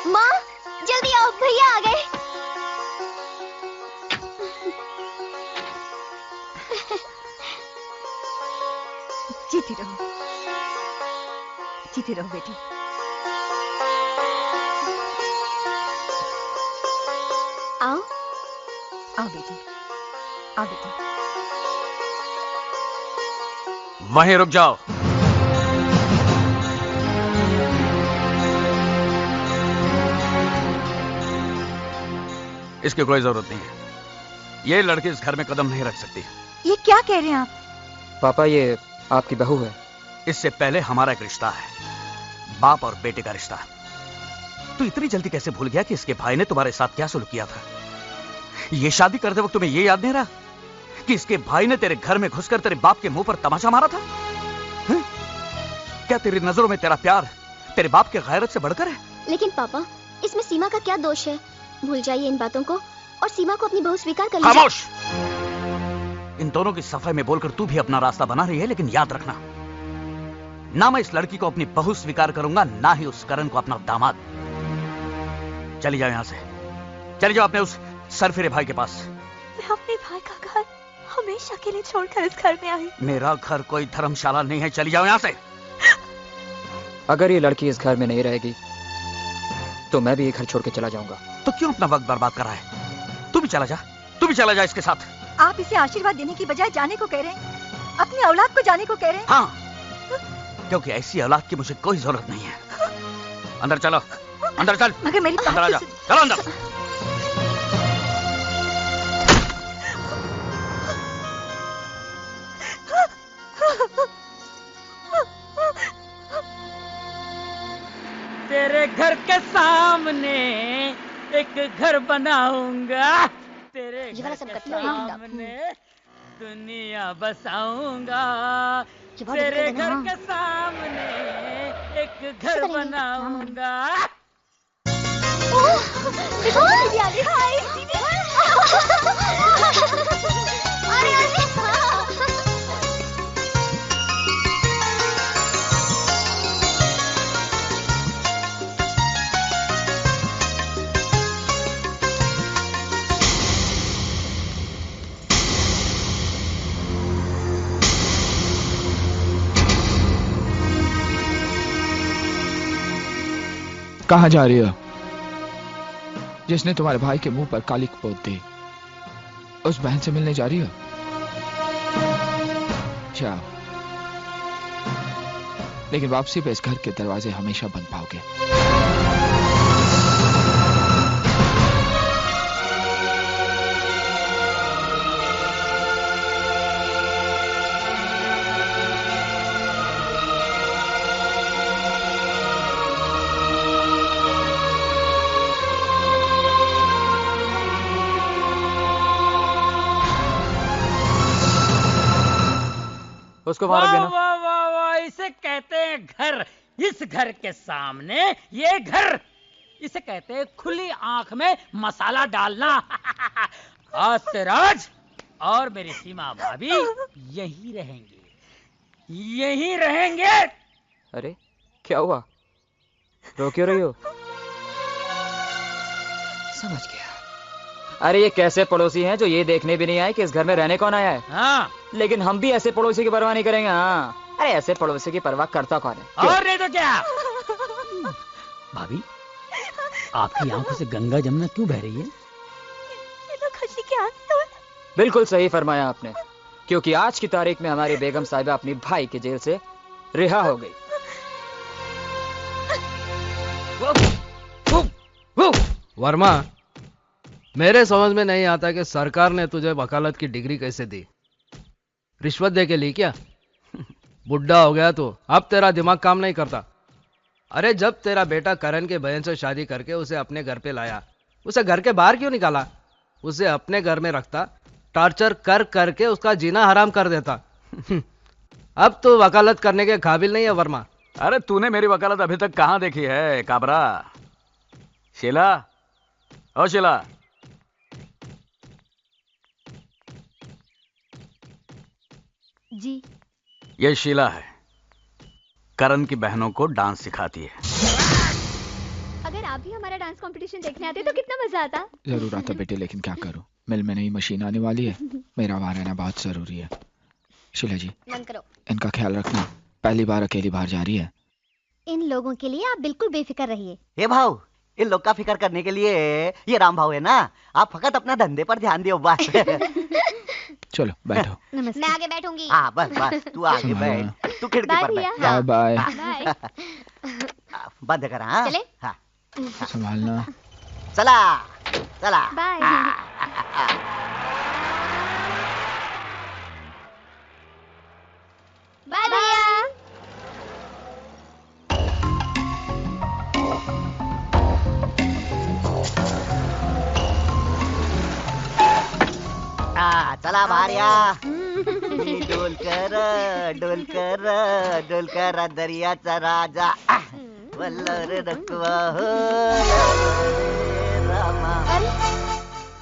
माँ जल्दी आओ, भैया आ गए। जीती रहो, जीती रहो बेटी। आओ आओ बेटी, आओ बेटी। वहीं रुक जाओ। इसकी कोई जरूरत नहीं है। ये लड़की इस घर में कदम नहीं रख सकती। ये क्या कह रहे हैं आप? पापा, ये आपकी बहू है। इससे पहले हमारा एक रिश्ता है, बाप और बेटे का रिश्ता। तू इतनी जल्दी कैसे भूल गया कि इसके भाई ने तुम्हारे साथ क्या सुलूक किया था? ये शादी करते वक्त तुम्हें ये याद नहीं रहा कि इसके भाई ने तेरे घर में घुसकर तेरे बाप के मुंह पर तमाचा मारा था? क्या तेरी नजरों में तेरा प्यार तेरे बाप के गैरत से बढ़कर है? लेकिन पापा, इसमें सीमा का क्या दोष है? भूल जाइए इन बातों को और सीमा को अपनी बहू स्वीकार कर लीजिए। खामोश! इन दोनों की सफाई में बोलकर तू भी अपना रास्ता बना रही है, लेकिन याद रखना, ना मैं इस लड़की को अपनी बहू स्वीकार करूंगा, ना ही उस करण को अपना दामाद। चली जाओ यहां से, चली जाओ अपने उस सरफिरे भाई के पास। मैं अपने भाई का घर हमेशा के लिए छोड़कर इस घर में आई। मेरा घर कोई धर्मशाला नहीं है, चली जाओ यहां से। अगर ये लड़की इस घर में नहीं रहेगी तो मैं भी ये घर छोड़ के चला जाऊंगा। तो क्यों अपना वक्त बर्बाद कर रहा है? तू भी चला जा, तू भी चला जा इसके साथ। आप इसे आशीर्वाद देने की बजाय जाने को कह रहे हैं, अपनी औलाद को जाने को कह रहे हैं। हाँ, क्योंकि ऐसी औलाद की मुझे कोई जरूरत नहीं है। अंदर चलो, अंदर चल। मगर मेरी अंदर आ जा, चलो अंदर। तेरे घर के सामने एक घर बनाऊंगा, तेरे घर के सामने दुनिया बसाऊंगा, तेरे घर के सामने एक घर बनाऊंगा। कहाँ जा रही हो? जिसने तुम्हारे भाई के मुंह पर कालिक पोत दी, उस बहन से मिलने जा रही हो? जाओ, लेकिन वापसी पे इस घर के दरवाजे हमेशा बंद पाओगे। उसको मारो बिना। वाह वाह वाह, इसे कैसे कहते हैं घर। इस घर के सामने ये घर, इसे कहते हैं खुली आंख में मसाला डालना। आज से राज और मेरी सीमा भाभी यहीं रहेंगे, यहीं रहेंगे। अरे क्या हुआ, रो क्यों रही हो? समझ गया। अरे ये कैसे पड़ोसी हैं जो ये देखने भी नहीं आए कि इस घर में रहने कौन आया है। हाँ। लेकिन हम भी ऐसे पड़ोसी की परवाह नहीं करेंगे। हाँ, अरे ऐसे पड़ोसी की परवाह करता कौन है? और नहीं तो क्या। भाभी, आपकी आंखों से गंगा जमुना क्यों बह रही है? ये तो खुशी के आंसू हैं। बिल्कुल सही फरमाया आपने, क्योंकि आज की तारीख में हमारी बेगम साहिबा अपनी भाई के जेल से रिहा हो गई। वर्मा, मेरे समझ में नहीं आता कि सरकार ने तुझे वकालत की डिग्री कैसे दी। रिश्वत दे के ली क्या? बुढ़ा हो गया तो अब तेरा दिमाग काम नहीं करता। अरे जब तेरा बेटा करण के बहन से शादी करके उसे अपने घर पे लाया, उसे घर के बाहर क्यों निकाला? उसे अपने घर में रखता, टॉर्चर कर करके उसका जीना हराम कर देता। अब तो वकालत करने के काबिल नहीं है वर्मा। अरे तूने मेरी वकालत अभी तक कहां देखी है काबरा? शीला, ओ शीला, जी। ये शीला है, करण की बहनों को डांस सिखाती है। अगर आप भी हमारा डांस कंपटीशन देखने आते तो कितना मजा आता। जरूर आता बेटे, लेकिन क्या करूं, मिल में नई मशीन आने वाली है, मेरा वहां रहना बहुत जरूरी है। शीला जी, बंद करो। इनका ख्याल रखना, पहली बार अकेली बाहर जा रही है। इन लोगों के लिए आप बिल्कुल बेफिक्र रहिए। हे भाव, इन लोग का फिक्र करने के लिए ये राम भाव है ना, आप फकत अपना धंधे पर ध्यान दियो बस। चलो बैठो। मैं आगे बैठूंगी। हाँ बस बस, तू आगे बैठ, तू खिड़की पर बैठ। Bye bye. बंद कर। हाँ चले? हाँ, संभालना। चला चला। बाय। बाय भैया। चला भारिया। डोल कर दरियाचा राजा वल्लर रखवा हो रामा।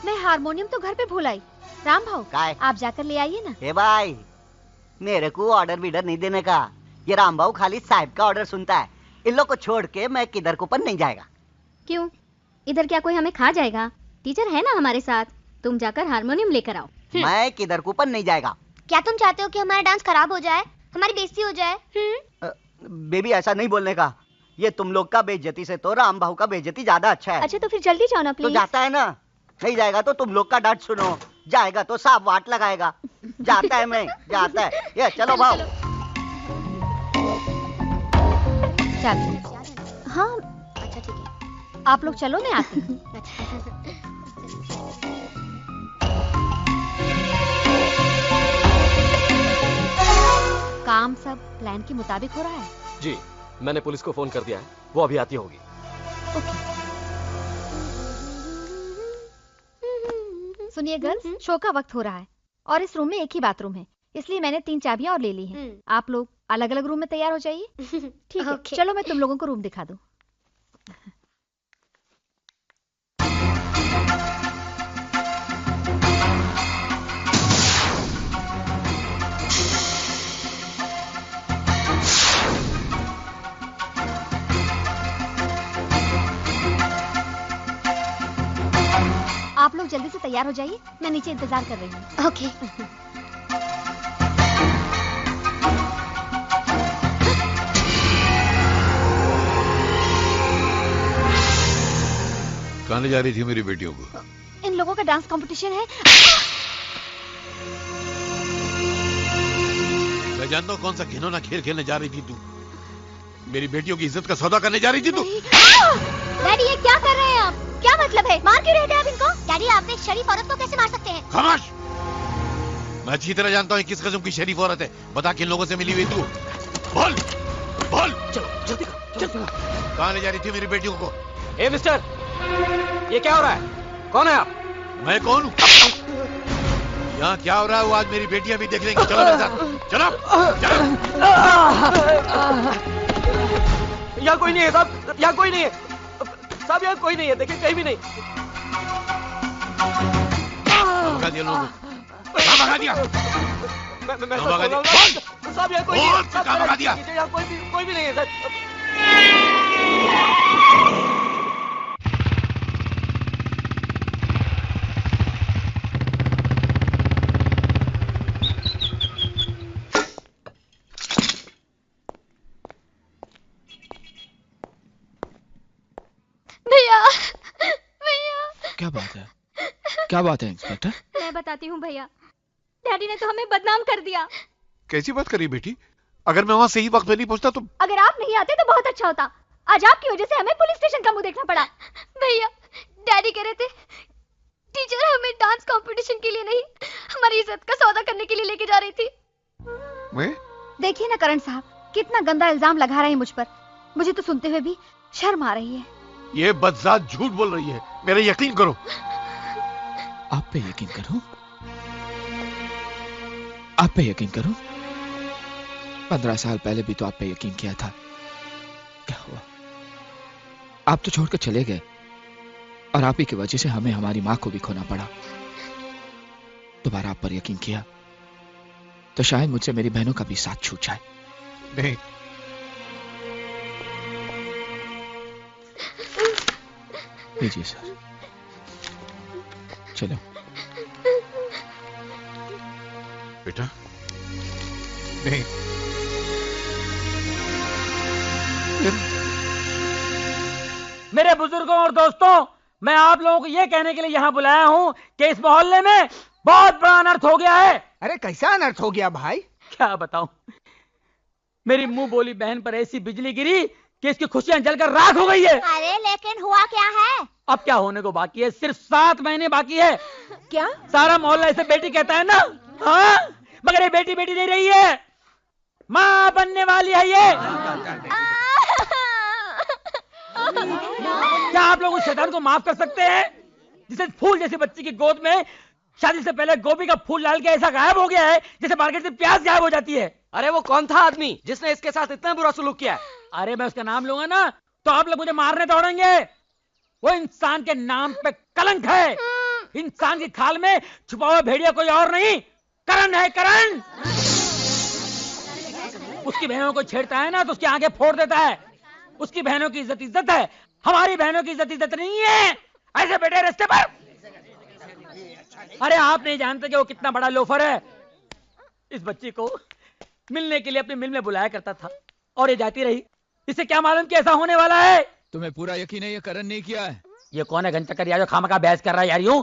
मैं हारमोनियम तो घर पे भूल आई। राम भाऊ, काय? आप जाकर ले आइए ना। हे भाई, मेरे को ऑर्डर विडर नहीं देने का। ये राम भाऊ खाली साहब का ऑर्डर सुनता है। इन लोग को छोड़ के मैं किधर को पर नहीं जाएगा। क्यों? इधर क्या कोई हमें खा जाएगा? टीचर है ना हमारे साथ, तुम जाकर हारमोनियम लेकर आओ। मैं किधर को पर नहीं जाएगा। क्या तुम चाहते हो कि हमारा डांस खराब हो जाए, हमारी बेइज्जती हो जाए? बेबी ऐसा नहीं बोलने का। ये तुम लोग का बेइज्जती से तो राम भाऊ का बेइज्जती ज्यादा अच्छा है। अच्छा तो फिर जल्दी जाओ ना तो प्लीज। जाता है ना, नहीं जाएगा तो तुम लोग का डांट सुनो, जाएगा तो साफ वाट लगाएगा। जाता है मैं, जाता है। ये चलो भाऊ। चल। हाँ अच्छा ठीक है, आप लोग चलो, मैं आती हूँ। काम सब प्लान के मुताबिक हो रहा है? जी, मैंने पुलिस को फोन कर दिया है, वो अभी आती होगी। सुनिए गर्ल्स, शो का वक्त हो रहा है और इस रूम में एक ही बाथरूम है, इसलिए मैंने 3 चाबियां और ले ली हैं। आप लोग अलग अलग रूम में तैयार हो जाइए। ठीक है, चलो मैं तुम लोगों को रूम दिखा दूं। आप लोग जल्दी से तैयार हो जाइए, मैं नीचे इंतजार कर रही हूँ। ओके। कहाँ ले जा रही थी मेरी बेटियों को? इन लोगों का डांस कंपटीशन है। मैं जानता हूँ कौन सा घिनौना खेल खेलने जा रही थी तू। मेरी बेटियों की इज्जत का सौदा करने जा रही थी तू। डैडी ये क्या कर रहे हैं आप? क्या मतलब है? मार क्यों रहे थे आप इनको? डैडी आप एक शरीफ औरत को कैसे मार सकते हैं? खामोश! मैं अच्छी तरह जानता हूँ किस किस्म की शरीफ औरत है। बता किन लोगों से मिली हुई तू? बोल बोल। चलो जल्दी चलो। कहाँ ले जा रही थी मेरी बेटियों को? ए मिस्टर, ये क्या हो रहा है? कौन है आप? मैं कौन हूँ? यहाँ क्या हो रहा है वो आज मेरी बेटियां भी देख लेंगी। चलो मेरे साथ, चलो चलो। यहाँ कोई नहीं है साहब, यहाँ कोई नहीं है साहब, यहाँ कोई नहीं है, देखिए कहीं भी नहीं। भगा दिया लोगों को, भगा दिया। मैं भगा दिया साहब, यहाँ कोई नहीं है, भगा दिया। यहाँ कोई भी नहीं है सर। भैया भैया। क्या बात है, क्या बात है इंस्पेक्टर? मैं बताती हूँ भैया, डैडी ने तो हमें बदनाम कर दिया। कैसी बात करी बेटी? अगर मैं वहां सही वक्त में नहीं पहुंचता तो। अगर आप नहीं आते तो बहुत अच्छा होता। आज आपकी वजह से हमें पुलिस स्टेशन का मुंह देखना पड़ा। भैया डैडी कह रहे थे टीचर हमें डांस कंपटीशन के लिए नहीं, हमारी इज्जत का सौदा करने के लिए लेके जा रही थी। मैं? देखिए ना करण साहब, कितना गंदा इल्जाम लगा रहे हैं मुझ पर। मुझे तो सुनते हुए भी शर्म आ रही है। ये बदजात झूठ बोल रही है, मेरा यकीन करो। आप पे यकीन करो, आप पे यकीन करो। 15 साल पहले भी तो आप पे यकीन किया था। क्या हुआ? आप तो छोड़कर चले गए और आप ही की वजह से हमें हमारी मां को भी खोना पड़ा। दोबारा आप पर यकीन किया तो शायद मुझसे मेरी बहनों का भी साथ छूट जाए। नहीं, लीजिए सर, चलो। बेटा नहीं, मेरे बुजुर्गों और दोस्तों, मैं आप लोगों को यह कहने के लिए यहाँ बुलाया हूँ कि इस मोहल्ले में बहुत बड़ा अनर्थ हो गया है। अरे कैसा अनर्थ हो गया भाई? क्या बताऊं, मेरी मुंह बोली बहन पर ऐसी बिजली गिरी कि इसकी खुशियां जलकर राख हो गई है। अरे लेकिन हुआ क्या है? अब क्या होने को बाकी है, सिर्फ 7 महीने बाकी है। क्या? सारा मोहल्ला इसे बेटी कहता है ना। हाँ, मगर ये बेटी बेटी नहीं रही है, माँ बनने वाली है ये। क्या आप लोग उस शैतान को माफ कर सकते हैं जिसे फूल जैसी बच्ची की गोद में शादी से पहले गोभी का फूल डाल के ऐसा गायब हो गया है जैसे मार्केट से प्याज गायब हो जाती है? अरे वो कौन था आदमी जिसने इसके साथ इतना बुरा सलूक किया है? अरे मैं उसका नाम लूंगा ना तो आप लोग मुझे मारने दौड़ेंगे। वो इंसान के नाम पे कलंक है। इंसान की खाल में छुपा हुआ भेड़िया कोई और नहीं, करण है, करण। उसकी बहनों को छेड़ता है ना तो उसकी आंखें फोड़ देता है। उसकी बहनों की इज्जत इज्जत है, हमारी बहनों की इज्जत इज्जत नहीं है। ऐसे बैठे रास्ते पर। अरे आप नहीं जानते कि वो कितना बड़ा लोफर है। इस बच्ची को मिलने के लिए अपनी मिल में बुलाया करता था और ये जाती रही। इसे क्या मालूम कि ऐसा होने वाला है? तुम्हें पूरा यकीन है ये करण नहीं किया है? ये कौन है घंटा जो खामखा बहस कर रहा है यार यूं?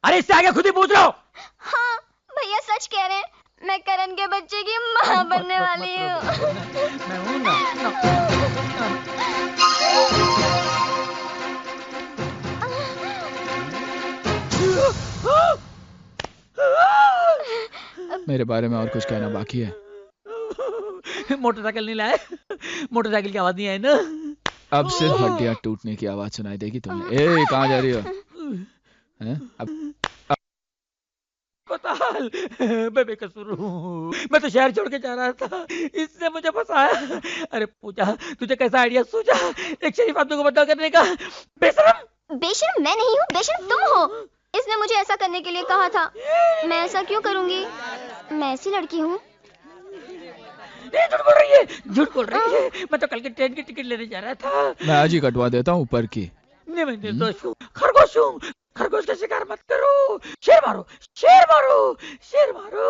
अरे इससे आगे खुद ही पूछ लो। हाँ भैया सच कह रहे हैं, मैं करण के बच्चे की माँ बनने वाली हूँ। मैं हूं ना। मेरे बारे में और कुछ कहना बाकी है? मोटरसाइकिल नहीं लाए? मोटरसाइकिल की आवाज नहीं आई ना? अब सिर्फ हड्डियां टूटने की आवाज सुनाई देगी तुम्हें। ए कहाँ जा रही हो? अब बताल, मैं बेकसूर हूँ। मैं तो शहर छोड़ के जा रहा था, इसने मुझे फंसाया। अरे पूजा, तुझे कैसा आइडिया सूझा एक शरीफ आदमी को बदनाम करने का? बेशरम। बेशरम मैं नहीं हूँ, बेशरम तुम हो। इसने मुझे ऐसा करने के लिए कहा था। मैं ऐसा क्यों करूंगी? मैं ऐसी लड़की हूँ। झूठ बोल रही है, झूठ बोल रही है। मैं तो कल की ट्रेन की टिकट लेने जा रहा था। मैं आज ही कटवा देता हूँ ऊपर की। नहीं, मैं निर्दोष हूँ, खरगोश हूँ। खरगोश का शिकार मत करो। शेर मारो, शेर मारो, शेर मारो।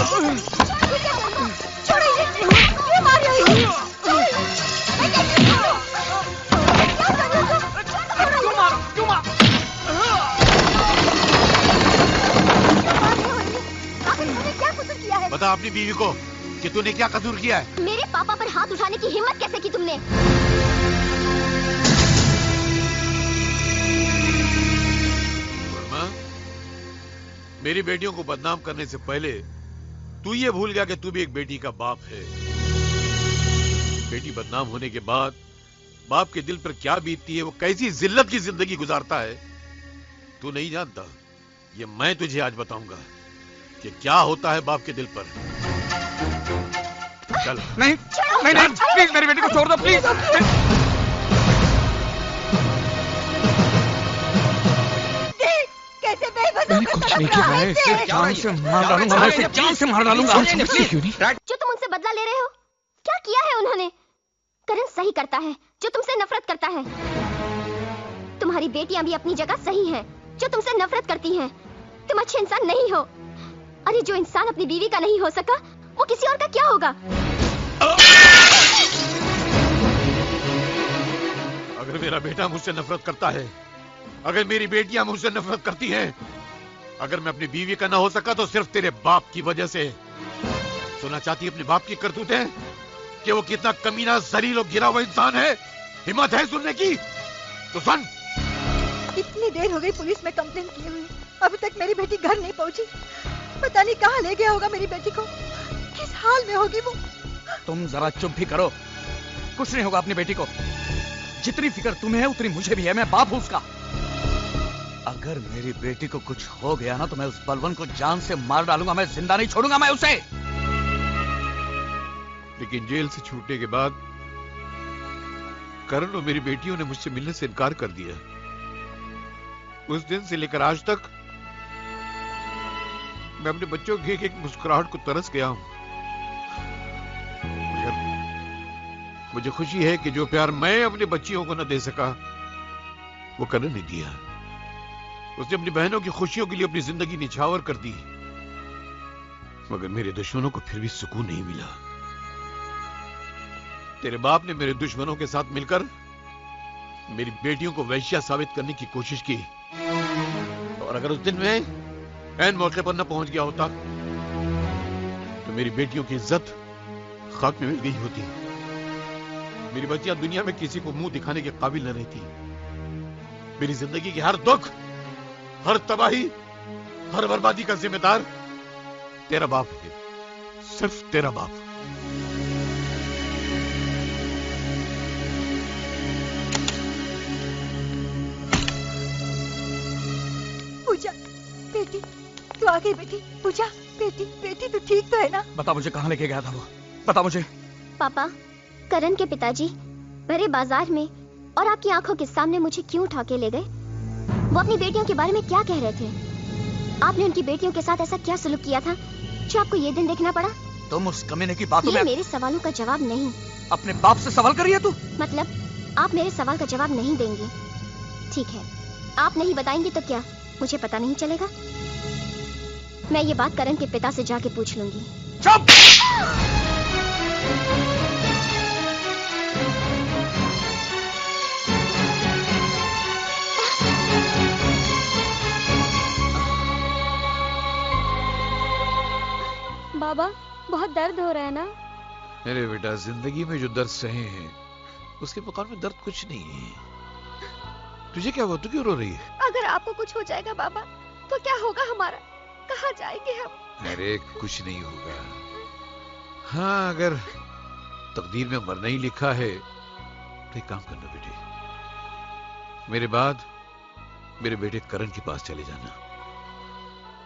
छोड़िए, क्यों मार रही हो? बता अपनी बीवी को कि तूने क्या कसूर किया है। मेरे पापा पर हाथ उठाने की हिम्मत कैसे की तुमने? वर्मा, मेरी बेटियों को बदनाम करने से पहले तू ये भूल गया कि तू भी एक बेटी का बाप है। बेटी बदनाम होने के बाद बाप के दिल पर क्या बीतती है, वो कैसी जिल्लत की जिंदगी गुजारता है, तू नहीं जानता। ये मैं तुझे आज बताऊंगा कि क्या होता है बाप के दिल पर। चल। नहीं नहीं नहीं, प्लीज मेरी बेटी को छोड़ दो प्लीज। कैसे बेबस मैंने कुछ नहीं किया है, इसे जान से मार डालूंगा, मैं इसे जान से मार डालूंगा। जो तुम उनसे बदला ले रहे हो, क्या किया है उन्होंने? करण सही करता है जो तुमसे नफरत करता है। तुम्हारी बेटियां भी अपनी जगह सही हैं, जो तुमसे नफरत करती हैं। तुम अच्छे इंसान नहीं हो। अरे जो इंसान अपनी बीवी का नहीं हो सका, वो किसी और का क्या होगा? अगर मेरा बेटा मुझसे नफरत करता है, अगर मेरी बेटियां मुझसे नफरत करती हैं, अगर मैं अपनी बीवी का ना हो सका तो सिर्फ तेरे बाप की वजह से। सुनना चाहती है अपने बाप की करतूतें, कि वो कितना कमीना, जलील और गिरा हुआ इंसान है? हिम्मत है सुनने की? तो सुन। इतनी देर हो गई पुलिस में कंप्लेन किए हुए, अभी तक मेरी बेटी घर नहीं पहुंची। पता नहीं कहाँ ले गया होगा मेरी बेटी को, किस हाल में होगी वो। तुम जरा चुप भी करो, कुछ नहीं होगा अपनी बेटी को। जितनी फिक्र तुम्हें है उतनी मुझे भी है, मैं बाप हूं उसका। अगर मेरी बेटी को कुछ हो गया ना तो मैं उस बलवन को जान से मार डालूंगा, मैं जिंदा नहीं छोड़ूंगा मैं उसे। लेकिन जेल से छूटने के बाद करण और मेरी बेटियों ने मुझसे मिलने से इनकार कर दिया। उस दिन से लेकर आज तक मैं अपने बच्चों की एक मुस्कुराहट को तरस गया हूं। मुझे खुशी है कि जो प्यार मैं अपने बच्चियों को न दे सका, वो करण ने दिया। उसने अपनी बहनों की खुशियों के लिए अपनी जिंदगी निछावर कर दी, मगर मेरे दुश्मनों को फिर भी सुकून नहीं मिला। तेरे बाप ने मेरे दुश्मनों के साथ मिलकर मेरी बेटियों को वैश्या साबित करने की कोशिश की, और अगर उस दिन में ऐन मौके पर न पहुंच गया होता तो मेरी बेटियों की इज्जत खाक में मिल गई होती। मेरी बच्चियां दुनिया में किसी को मुंह दिखाने के काबिल न रहती। मेरी जिंदगी के हर दुख, हर तबाही, हर बर्बादी का जिम्मेदार तेरा बाप है, सिर्फ तेरा बाप। पूजा बेटी, तू आ गई बेटी। पूजा बेटी, बेटी तू ठीक तो है ना? बता मुझे कहाँ लेके गया था वो, बता मुझे। पापा, करण के पिताजी भरे बाजार में और आपकी आंखों के सामने मुझे क्यों उठा के ले गए? वो अपनी बेटियों के बारे में क्या कह रहे थे? आपने उनकी बेटियों के साथ ऐसा क्या सलूक किया था जो आपको ये दिन देखना पड़ा? तुम उस कमीने की बातों में मेरे सवालों का जवाब नहीं। अपने बाप से सवाल करिए तू। मतलब आप मेरे सवाल का जवाब नहीं देंगे? ठीक है, आप नहीं बताएंगे तो क्या मुझे पता नहीं चलेगा? मैं ये बात करण के पिता से जाके पूछ लूंगी। चुप! बाबा, बहुत दर्द हो रहा है ना? मेरे बेटा, जिंदगी में जो दर्द सहे हैं उसके मुकाबले में दर्द कुछ नहीं है। तुझे क्या हुआ? तू क्यों रो रही है? अगर आपको कुछ हो जाएगा बाबा तो क्या होगा हमारा? कहाँ जाएंगे हम? अरे कुछ नहीं होगा। हाँ, अगर तकदीर में मरना ही लिखा है तो एक काम करना बेटे, मेरे बाद मेरे बेटे करण के पास चले जाना,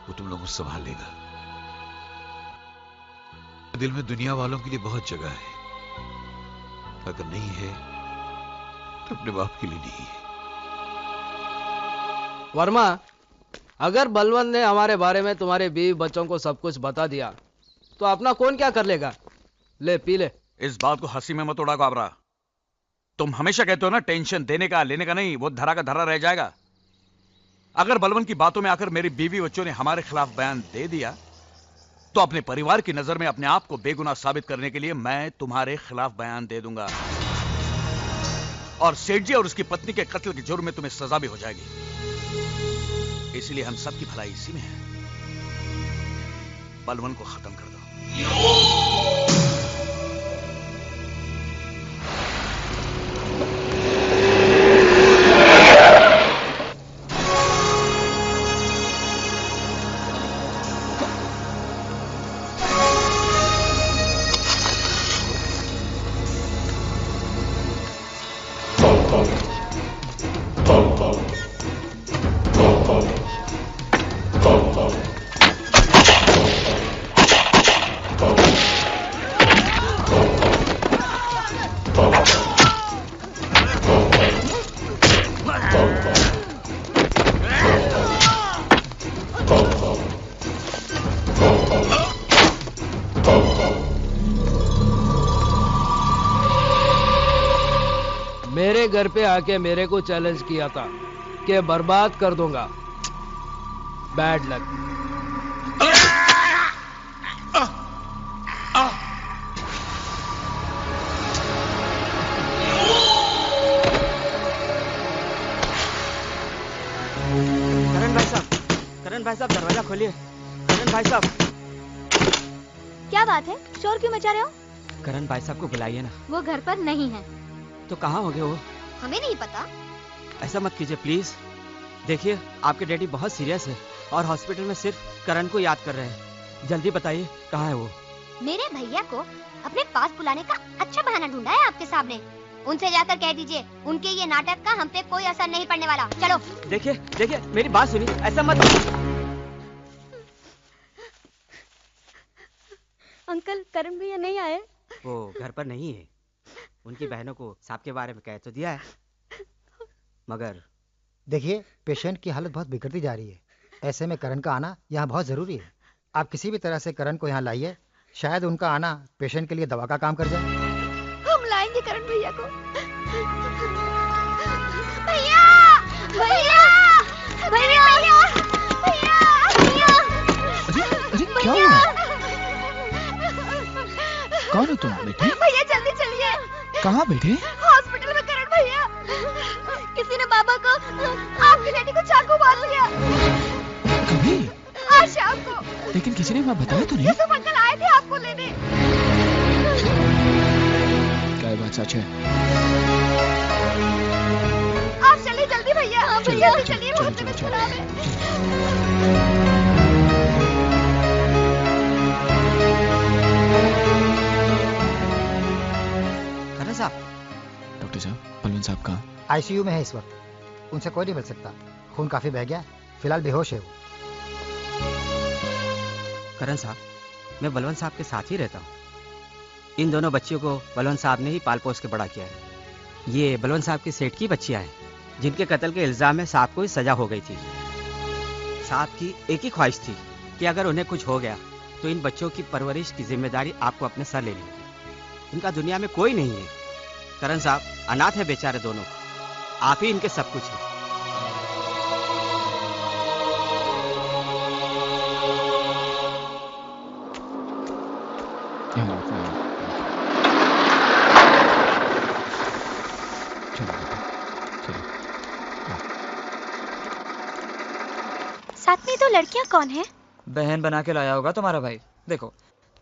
वो तुम लोगों को संभाल लेगा। दिल में दुनिया वालों के लिए बहुत जगह है, अगर नहीं है तो अपने बाप के लिए नहीं है। वर्मा, अगर बलवंत ने हमारे बारे में तुम्हारे बीवी बच्चों को सब कुछ बता दिया तो अपना कौन क्या कर लेगा? ले पी ले। इस बात को हंसी में मत उड़ा गाबरा। तुम हमेशा कहते हो ना, टेंशन देने का लेने का नहीं, वो धरा का धरा रह जाएगा। अगर बलवंत की बातों में आकर मेरी बीवी बच्चों ने हमारे खिलाफ बयान दे दिया तो अपने परिवार की नजर में अपने आप को बेगुनाह साबित करने के लिए मैं तुम्हारे खिलाफ बयान दे दूंगा और सेठ जी और उसकी पत्नी के कत्ल के जुर्म में तुम्हें सजा भी हो जाएगी। इसलिए हम सबकी भलाई इसी में है। बलवन को खत्म कर दो। घर पे आके मेरे को चैलेंज किया था कि बर्बाद कर दूंगा। Bad luck. करण भाई साहब दरवाजा खोलिए। करण भाई साहब। क्या बात है, शोर क्यों मचा रहे हो? करण भाई साहब को बुलाइए ना। वो घर पर नहीं है। तो कहाँ हो गए वो? हमें नहीं पता। ऐसा मत कीजिए प्लीज। देखिए आपके डैडी बहुत सीरियस है और हॉस्पिटल में सिर्फ करण को याद कर रहे हैं। जल्दी बताइए कहाँ है वो? मेरे भैया को अपने पास बुलाने का अच्छा बहाना ढूंढा है आपके सामने। उनसे जाकर कह दीजिए उनके ये नाटक का हम पे कोई असर नहीं पड़ने वाला। चलो। देखिए देखिए मेरी बात सुनिए, ऐसा मत। अंकल करण भैया नहीं आए? वो घर पर नहीं है। उनकी बहनों को सांप के बारे में कह तो दिया है, मगर देखिए पेशेंट की हालत बहुत बिगड़ती जा रही है। ऐसे में करण का आना यहाँ बहुत जरूरी है। आप किसी भी तरह से करण को यहाँ लाइए। शायद उनका आना पेशेंट के लिए दवा का काम कर जाए। हम लाएंगे करण भैया को। भैया भैया भैया भैया अरे क्या हुआ? कौन हो तुम बेटे? भैया जल्दी चलिए। कहाँ बेटे? हॉस्पिटल में करण भैया। किसी ने बाबा को आपकी बेटी को चाकू मार लिया। कभी? आज शाम को। लेकिन किसी ने वहाँ बताया तो नहीं? यूसुफ अंकल आए थे आपको लेने। क्या ये बात सच है? आप चलिए जल्दी भैया। हाँ भैया चलिए, बहुत तबीयत खराब है। डॉक्टर साहब, बलवंत साहब कहाँ? आईसीयू में है इस वक्त। उनसे कोई नहीं मिल सकता। खून काफी बह गया, फिलहाल बेहोश है वो। करण साहब, मैं बलवंत साहब के साथ ही रहता हूँ। इन दोनों बच्चियों को बलवंत साहब ने ही पाल पोस के बड़ा किया है। ये बलवंत साहब की सेठ की बच्चियां हैं, जिनके कत्ल के इल्जाम में साहब को ही सजा हो गई थी। साहब की एक ही ख्वाहिश थी कि अगर उन्हें कुछ हो गया तो इन बच्चों की परवरिश की जिम्मेदारी आपको अपने सर लेनी होगी। इनका दुनिया में कोई नहीं है। करण साहब अनाथ है बेचारे दोनों, आप ही इनके सब कुछ हैं। साथ में तो लड़कियां कौन है? बहन बना के लाया होगा तुम्हारा भाई। देखो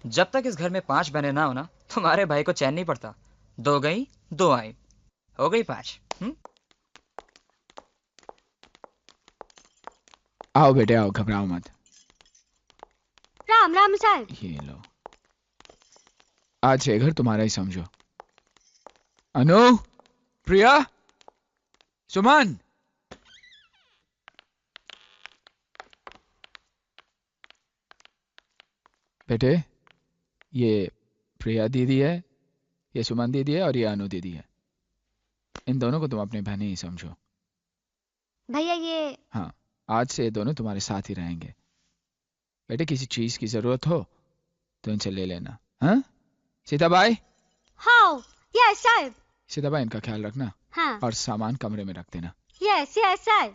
जब तक इस घर में 5 बहनें ना हो ना, तुम्हारे भाई को चैन नहीं पड़ता। 2 गई 2 आई, हो गई 5। आओ बेटे आओ, घबराओ मत। राम राम साहब। ये लो, आज ये घर तुम्हारा ही समझो। अनु, प्रिया, सुमन, बेटे ये प्रिया दीदी है, ये सुमन दीदी है और ये अनु दीदी है। इन दोनों को तुम अपनी बहनें ही समझो। भैया ये हाँ, आज से ये दोनों तुम्हारे साथ ही रहेंगे। बेटे किसी चीज की जरूरत हो तो इनसे ले लेना। हाँ सीताबाई? हाँ यस साहब। सीताबाई इनका ख्याल रखना। हाँ। और सामान कमरे में रख देना। यस यस साहब।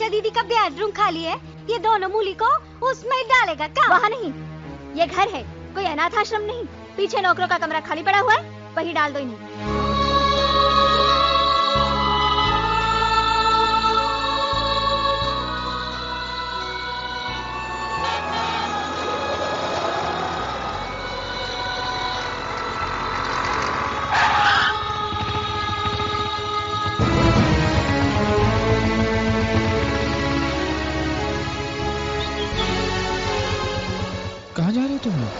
शीशा दीदी का बेडरूम खाली है, ये दोनों मूली को उसमें डालेगा क्या? वहाँ नहीं, ये घर है, कोई अनाथ आश्रम नहीं। पीछे नौकरों का कमरा खाली पड़ा हुआ है, वही डाल दो इन्हें। कहाँ जा रहे हो तुम लोग?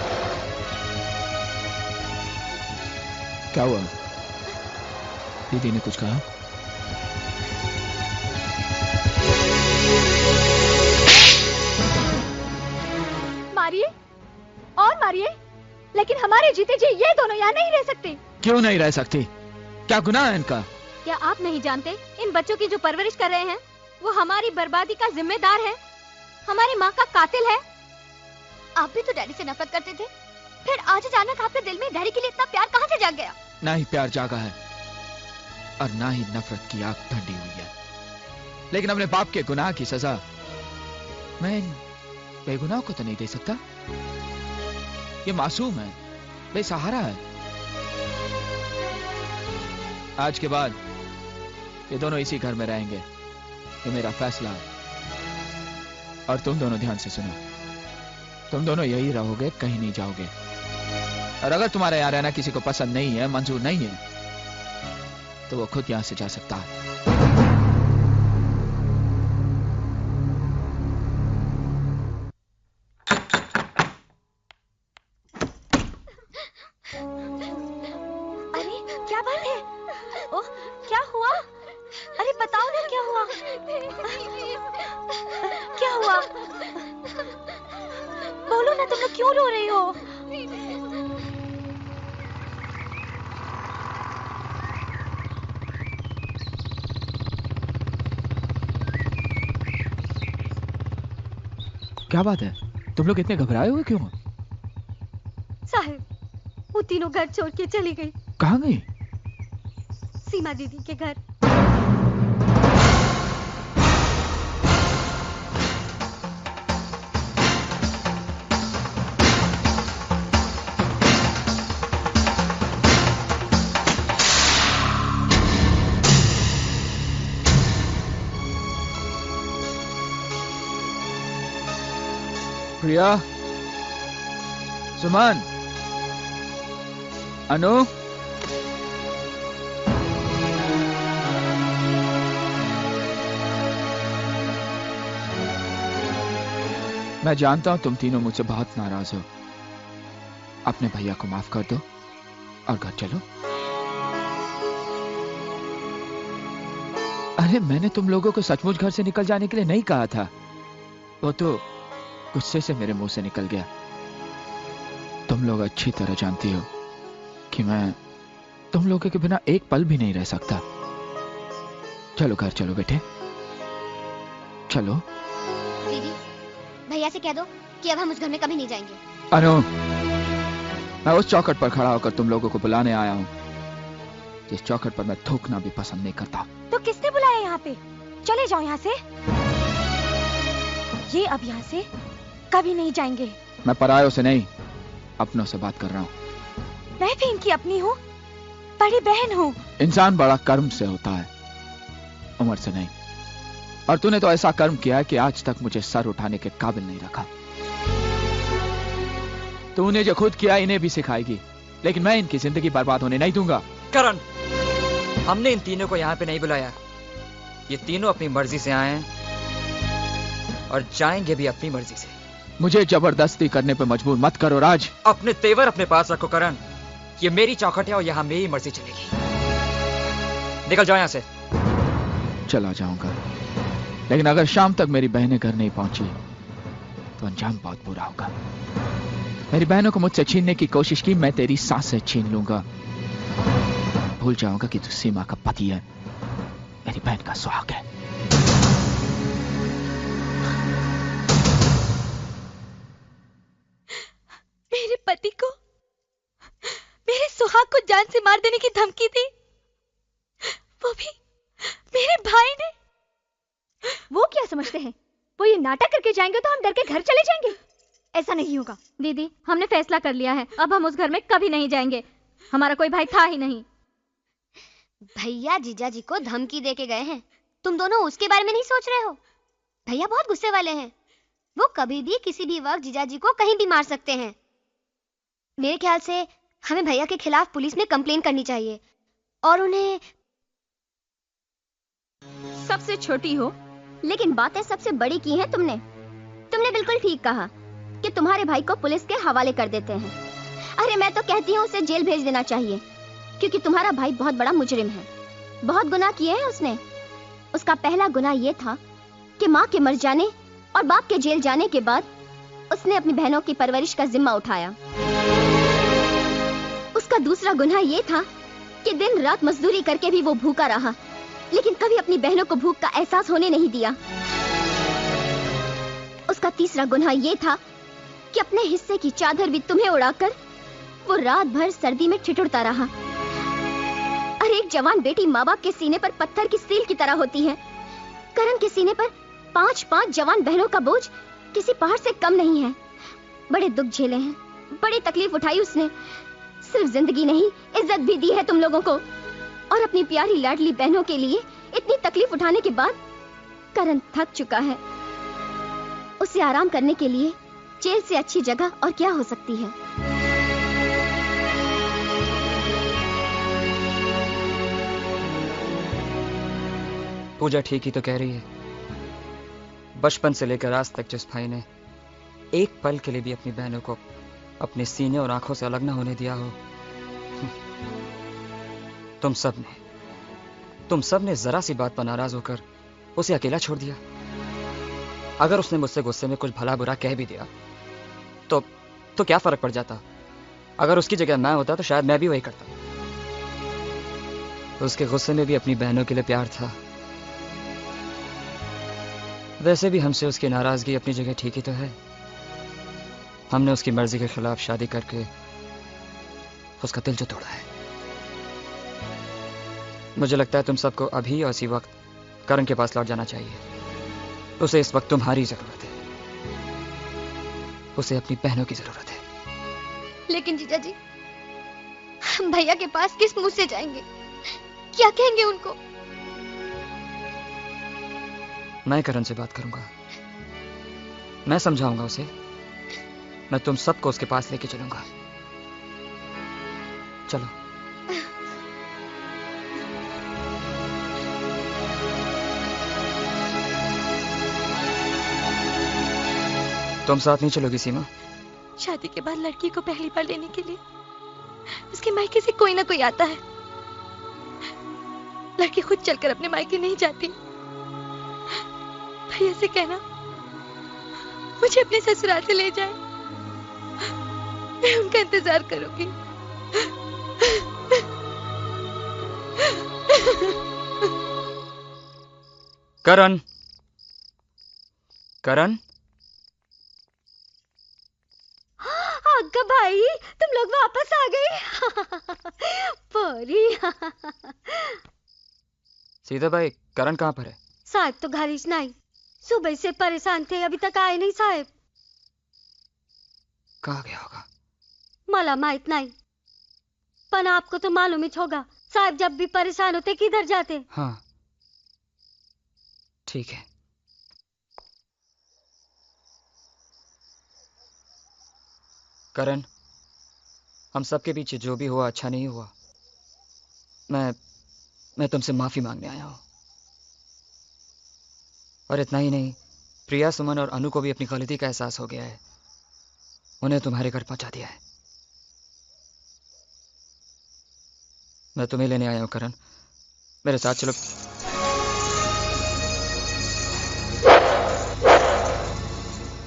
क्या हुआ? दीदी ने कुछ कहा? मारिए और मारिए, लेकिन हमारे जीते जी ये दोनों यहाँ नहीं रह सकते। क्यों नहीं रह सकती? क्या गुनाह है इनका? क्या आप नहीं जानते, इन बच्चों की जो परवरिश कर रहे हैं वो हमारी बर्बादी का जिम्मेदार है, हमारी माँ का कातिल है। आप भी तो डैडी से नफरत करते थे, फिर आज अचानक आपके दिल में डैडी के लिए इतना प्यार कहाँ से जाग गया? ना ही प्यार जागा है और ना ही नफरत की आग ठंडी हुई है, लेकिन अपने बाप के गुनाह की सजा मैं इन बेगुनाह को तो नहीं दे सकता। ये मासूम है, बेसहारा है। आज के बाद ये दोनों इसी घर में रहेंगे, ये मेरा फैसला है। और तुम दोनों ध्यान से सुनो, तुम दोनों यही रहोगे, कहीं नहीं जाओगे। और अगर तुम्हारा यहाँ रहना किसी को पसंद नहीं है, मंजूर नहीं है, तो वो खुद यहां से जा सकता है। अरे क्या बात है? ओह, क्या हुआ? अरे बताओ ना क्या हुआ? क्या हुआ? बोलो ना, तुम लोग क्यों रो रही हो? क्या बात है? तुम लोग इतने घबराए हुए क्यों? साहब, वो तीनों घर छोड़ के चली गई। कहाँ गई? सीमा दीदी के घर। प्रिया, सुमन, अनु, मैं जानता हूं तुम तीनों मुझसे बहुत नाराज हो। अपने भैया को माफ कर दो और घर चलो। अरे मैंने तुम लोगों को सचमुच घर से निकल जाने के लिए नहीं कहा था, वो तो गुस्से से मेरे मुंह से निकल गया। तुम लोग अच्छी तरह जानती हो कि मैं तुम लोगों के बिना एक पल भी नहीं रह सकता। चलो घर चलो बेटे, चलो। दीदी, भैया से कह दो कि अब हम उस घर में कभी नहीं जाएंगे। अनु, मैं उस चौखट पर खड़ा होकर तुम लोगों को बुलाने आया हूं, जिस चौखट पर मैं थूकना भी पसंद नहीं करता। तो किसने बुलाया यहाँ पे? चले जाओ यहाँ से। ये अब यहाँ से कभी नहीं जाएंगे। मैं परायों से नहीं, अपनों से बात कर रहा हूँ। मैं भी इनकी अपनी हूँ, बड़ी बहन हूँ। इंसान बड़ा कर्म से होता है, उम्र से नहीं। और तूने तो ऐसा कर्म किया है कि आज तक मुझे सर उठाने के काबिल नहीं रखा। तूने जो खुद किया इन्हें भी सिखाएगी, लेकिन मैं इनकी जिंदगी बर्बाद होने नहीं दूंगा। करण, हमने इन तीनों को यहाँ पे नहीं बुलाया। ये तीनों अपनी मर्जी से आए हैं और जाएंगे भी अपनी मर्जी से। मुझे जबरदस्ती करने पे मजबूर मत करो राज। अपने तेवर अपने पास रखो करण, ये मेरी चौखट है और यहाँ मेरी मर्जी चलेगी। निकल जाओ यहाँ से। चला जाऊंगा, लेकिन अगर शाम तक मेरी बहनें घर नहीं पहुंची तो अंजाम बहुत बुरा होगा। मेरी बहनों को मुझसे छीनने की कोशिश की, मैं तेरी सांसें छीन लूंगा। भूल जाऊंगा कि तू सीमा का पति है, मेरी बहन का सुहाग है। मेरे पति को, मेरे सुहाग को जान से मार देने की धमकी दी, वो भी मेरे भाई ने। वो क्या समझते हैं? वो ये नाटक करके जाएंगे तो हम डर के घर चले जाएंगे। ऐसा नहीं होगा। दीदी, हमने फैसला कर लिया है, अब हम उस घर में कभी नहीं जाएंगे। हमारा कोई भाई था ही नहीं। भैया जीजा जी को धमकी दे के गए हैं, तुम दोनों उसके बारे में नहीं सोच रहे हो? भैया बहुत गुस्से वाले हैं, वो कभी भी किसी भी वक्त जीजा जी को कहीं भी मार सकते हैं। मेरे ख्याल से हमें भैया के खिलाफ पुलिस में कंप्लेन करनी चाहिए और उन्हें। सबसे छोटी हो लेकिन बातें सबसे बड़ी की हैं तुमने। तुमने बिल्कुल ठीक कहा कि तुम्हारे भाई को पुलिस के हवाले कर देते हैं। अरे मैं तो कहती हूँ उसे जेल भेज देना चाहिए, क्योंकि तुम्हारा भाई बहुत बड़ा मुजरिम है। बहुत गुनाह किए हैं उसने। उसका पहला गुनाह ये था कि माँ के मर जाने और बाप के जेल जाने के बाद उसने अपनी बहनों की परवरिश का जिम्मा उठाया। उसका दूसरा गुनाह ये था कि दिन रात मजदूरी करके भी वो भूखा रहा, लेकिन कभी अपनी बहनों को भूख का एहसास होने नहीं दिया। उसका तीसरा गुनाह ये था कि अपने हिस्से की चादर भी तुम्हें उड़ाकर वो रात भर सर्दी में ठिठुरता रहा। अरे एक जवान बेटी माँ बाप के सीने पर पत्थर की सील की तरह होती है। करण के सीने पर 5-5 जवान बहनों का बोझ किसी पहाड़ से कम नहीं है। बड़े दुख झेले हैं, बड़ी तकलीफ उठाई उसने। सिर्फ जिंदगी नहीं, इज्जत भी दी है तुम लोगों को। और अपनी प्यारी लाडली बहनों के लिए इतनी तकलीफ उठाने के बाद करण थक चुका है। उसे आराम करने के लिए जेल से अच्छी जगह और क्या हो सकती है। पूजा ठीक ही तो कह रही है। बचपन से लेकर आज तक जिस भाई ने एक पल के लिए भी अपनी बहनों को अपने सीने और आंखों से अलग ना होने दिया हो, तुम सब ने जरा सी बात पर नाराज होकर उसे अकेला छोड़ दिया। अगर उसने मुझसे गुस्से में कुछ भला बुरा कह भी दिया तो क्या फर्क पड़ जाता? अगर उसकी जगह मैं होता तो शायद मैं भी वही करता। उसके गुस्से में भी अपनी बहनों के लिए प्यार था। वैसे भी हमसे उसकी नाराजगी अपनी जगह ठीक ही तो है। हमने उसकी मर्जी के खिलाफ शादी करके उसका दिल जो तोड़ा है। मुझे लगता है तुम सबको अभी और इसी वक्त करण के पास लौट जाना चाहिए। उसे इस वक्त तुम्हारी जरूरत है, उसे अपनी बहनों की जरूरत है। लेकिन जीजा जी, हम भैया के पास किस मुंह से जाएंगे? क्या कहेंगे उनको? मैं करण से बात करूंगा, मैं समझाऊंगा उसे। मैं तुम सबको उसके पास लेके चलूंगा। चलो। तुम साथ नहीं चलोगी सीमा? शादी के बाद लड़की को पहली बार लेने के लिए उसके मायके से कोई ना कोई आता है। लड़की खुद चलकर अपने मायके नहीं जाती। भैया से कहना मुझे अपने ससुराल से ले जाए, मैं उनका इंतजार करूंगी। करण, करण। अग्गा भाई, तुम लोग वापस आ गए। परी। सीधा भाई, करण कहाँ पर है? साहब तो घर ही नहीं, सुबह से परेशान थे, अभी तक आए नहीं साहब। कहाँ गया होगा? मला माहित नहीं, पर आपको तो मालूम ही होगा, साहब जब भी परेशान होते किधर जाते। हाँ ठीक है। करण, हम सबके पीछे जो भी हुआ अच्छा नहीं हुआ। मैं तुमसे माफी मांगने आया हूं। और इतना ही नहीं, प्रिया, सुमन और अनु को भी अपनी गलती का एहसास हो गया है। उन्हें तुम्हारे घर पहुंचा दिया है। मैं तुम्हें लेने आया हूं करण, मेरे साथ चलो।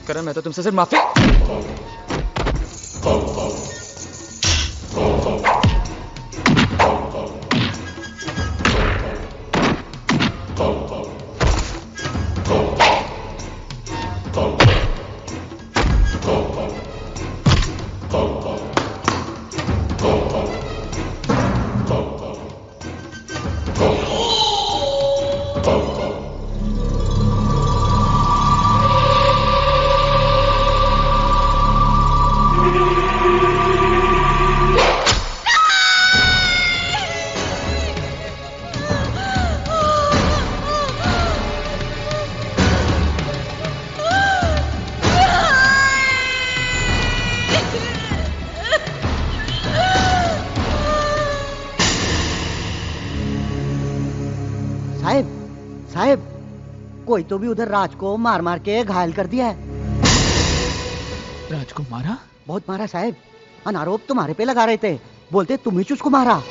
करण, मैं तो तुमसे सिर्फ माफी। साहब कोई तो भी उधर राज को मार मार के घायल कर दिया है। राज को मारा? बहुत मारा साहब। अनारोप तुम्हारे पे लगा रहे थे, बोलते तुम ही उसको मारा।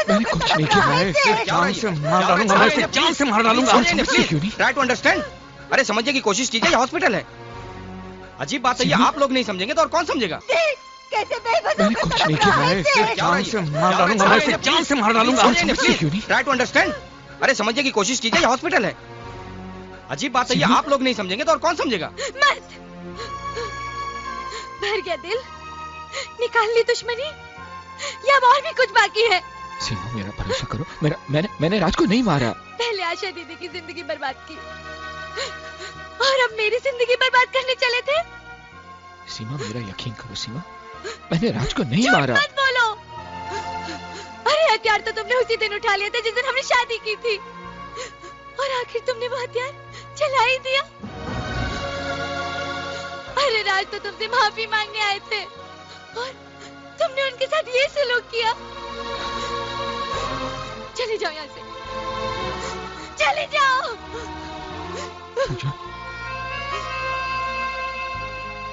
मैंने कुछ नहीं किया है। जान से मार डालूंगा, मैं इसे जान से मार डालूंगा। Try to understand. अरे समझने की कोशिश कीजिए, ये हॉस्पिटल है। अजीब बात है, ये आप लोग नहीं समझेंगे तो और कौन समझेगा? मैंने कुछ नहीं किया है। जान से मार डालूंगा, मैं इसे जान से मार डालूंगा। Try to understand. अरे समझने की कोशिश कीजिए, ये हॉस्पिटल है। अजीब बात है, ये आप लोग नहीं समझेंगे तो और कौन समझेगा? भर गया दिल, निकाल ली दुश्मनी, या और भी कुछ बाकी है? सीमा, मेरा भरोसा करो, मैंने राज को नहीं मारा। पहले आशा दीदी की जिंदगी बर्बाद की और अब मेरी जिंदगी बर्बाद करने चले थे। सीमा, मेरा यकीन करो सीमा, मैंने राज को नहीं मारा। मत बोलो। अरे हथियार तो तुमने उसी दिन उठा लिया था जिस दिन हमने शादी की थी, और आखिर तुमने वो हथियार चला ही दिया। अरे राज तो तुमसे माफी मांगने आए थे और तुमने उनके साथ ये सलूक किया। चले जाओ यहाँ से, चले जाओ।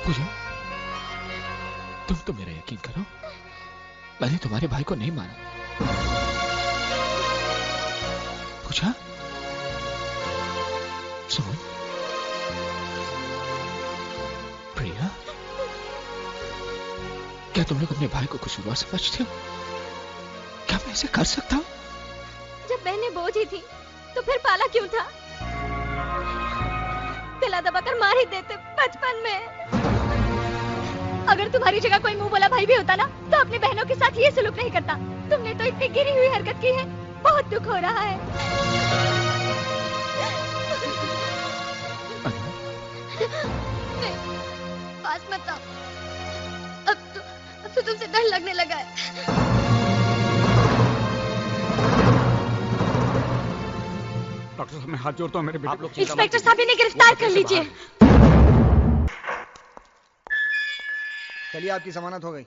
पूजा, तुम तो मेरा यकीन करो, मैंने तुम्हारे भाई को नहीं मारा। पूजा, सुन, प्रिया, क्या तुम लोग अपने भाई को कसूरवार समझते हो? क्या मैं ऐसे कर सकता हूँ? जब बहनें बोझ ही थी तो फिर पाला क्यों था? गला दबाकर मार ही देते बचपन में। अगर तुम्हारी जगह कोई मुंह बोला भाई भी होता ना, तो अपनी बहनों के साथ ये सलूक नहीं करता। तुमने तो इतनी गिरी हुई हरकत की है, बहुत दुख हो रहा है। नहीं, पास मत आओ। अब तो तुमसे डर लगने लगा है। डॉक्टर साहब, मैं हाथ जोड़ता हूँ, मेरे बेटे। इंस्पेक्टर साहब, इन्हें गिरफ्तार कर लीजिए। चलिए, आपकी जमानत हो गई।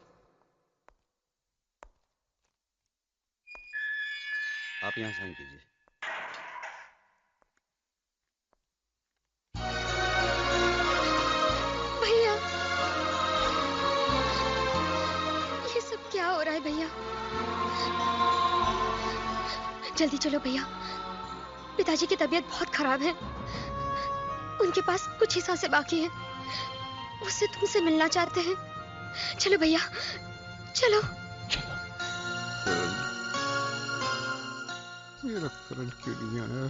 आप यहाँ साइन कीजिए। भैया, ये सब क्या हो रहा है भैया? जल्दी चलो भैया, पिताजी की तबीयत बहुत खराब है। उनके पास कुछ ही सांसें बाकी है, उससे तुमसे मिलना चाहते हैं। चलो भैया, चलो। मेरा करण क्यों नहीं आया?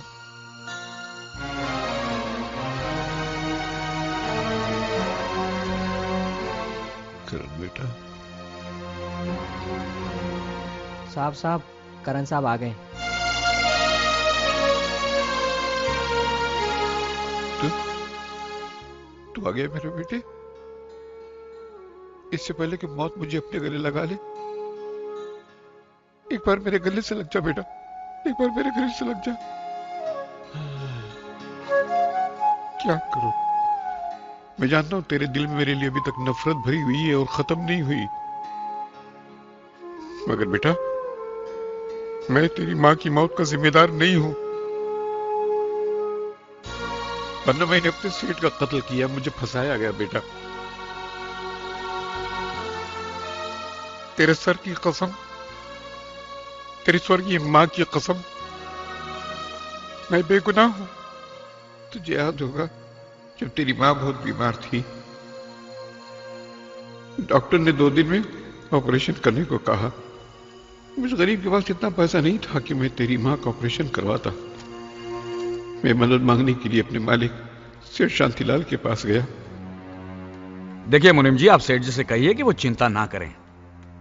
करण बेटा। साहब, करण साहब आ गए। तू आ गया मेरे बेटे? इससे पहले कि मौत मुझे अपने गले लगा ले, एक बार मेरे गले से लग जा बेटा, एक बार मेरे गले से लग जा। क्या करूं? मैं जानता हूं तेरे दिल में मेरे लिए अभी तक नफरत भरी हुई है और खत्म नहीं हुई, मगर बेटा, मैं तेरी मां की मौत का जिम्मेदार नहीं हूं। वरना मैंने अपने सेठ का कत्ल किया, मुझे फंसाया गया बेटा। तेरे सर की कसम, तेरी स्वर्गीय मां की कसम, मैं बेगुनाह हूं। तुझे याद होगा जब तेरी मां बहुत बीमार थी, डॉक्टर ने 2 दिन में ऑपरेशन करने को कहा। मुझ गरीब के पास इतना पैसा नहीं था कि मैं तेरी मां का ऑपरेशन करवाता। मैं मदद मांगने के लिए अपने मालिक सेठ शांतिलाल के पास गया। देखिए मुनीम जी, आप सेठ जी से कहिए कि वो चिंता ना करें,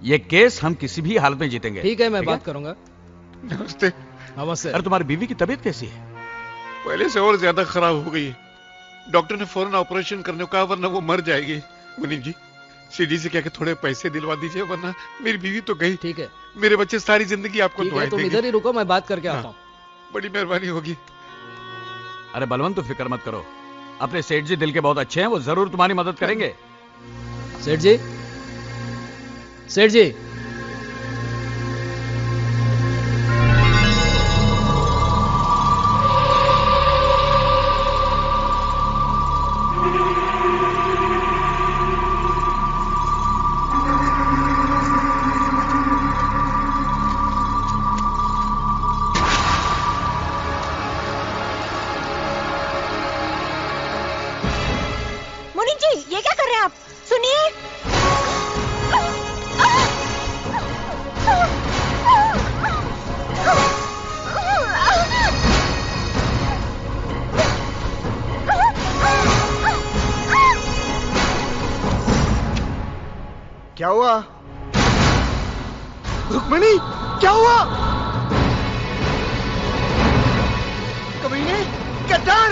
ये केस हम किसी भी हालत में जीतेंगे। ठीक है, मैं बात करूंगा। नमस्ते। नमस्ते। अरे तुम्हारी बीवी की तबीयत कैसी है? पहले से और ज्यादा खराब हो गई है। डॉक्टर ने फौरन ऑपरेशन करने को कहा, वरना वो मर जाएगी। मुनीम जी, सेठ जी से क्या कि थोड़े पैसे दिलवा दीजिए, वरना मेरी बीवी तो गई। ठीक है। मेरे बच्चे सारी जिंदगी आपको दुआएं देंगे। तुम इधर ही रुको, मैं बात करके आता हूँ। बड़ी मेहरबानी होगी। अरे बलवंत, तो फिक्र मत करो, अपने सेठ जी दिल के बहुत अच्छे हैं, वो जरूर तुम्हारी मदद करेंगे। सेठ जी, सेठ जी, क्या हुआ? रुक्मिणी, क्या हुआ? कमीने, गद्दार!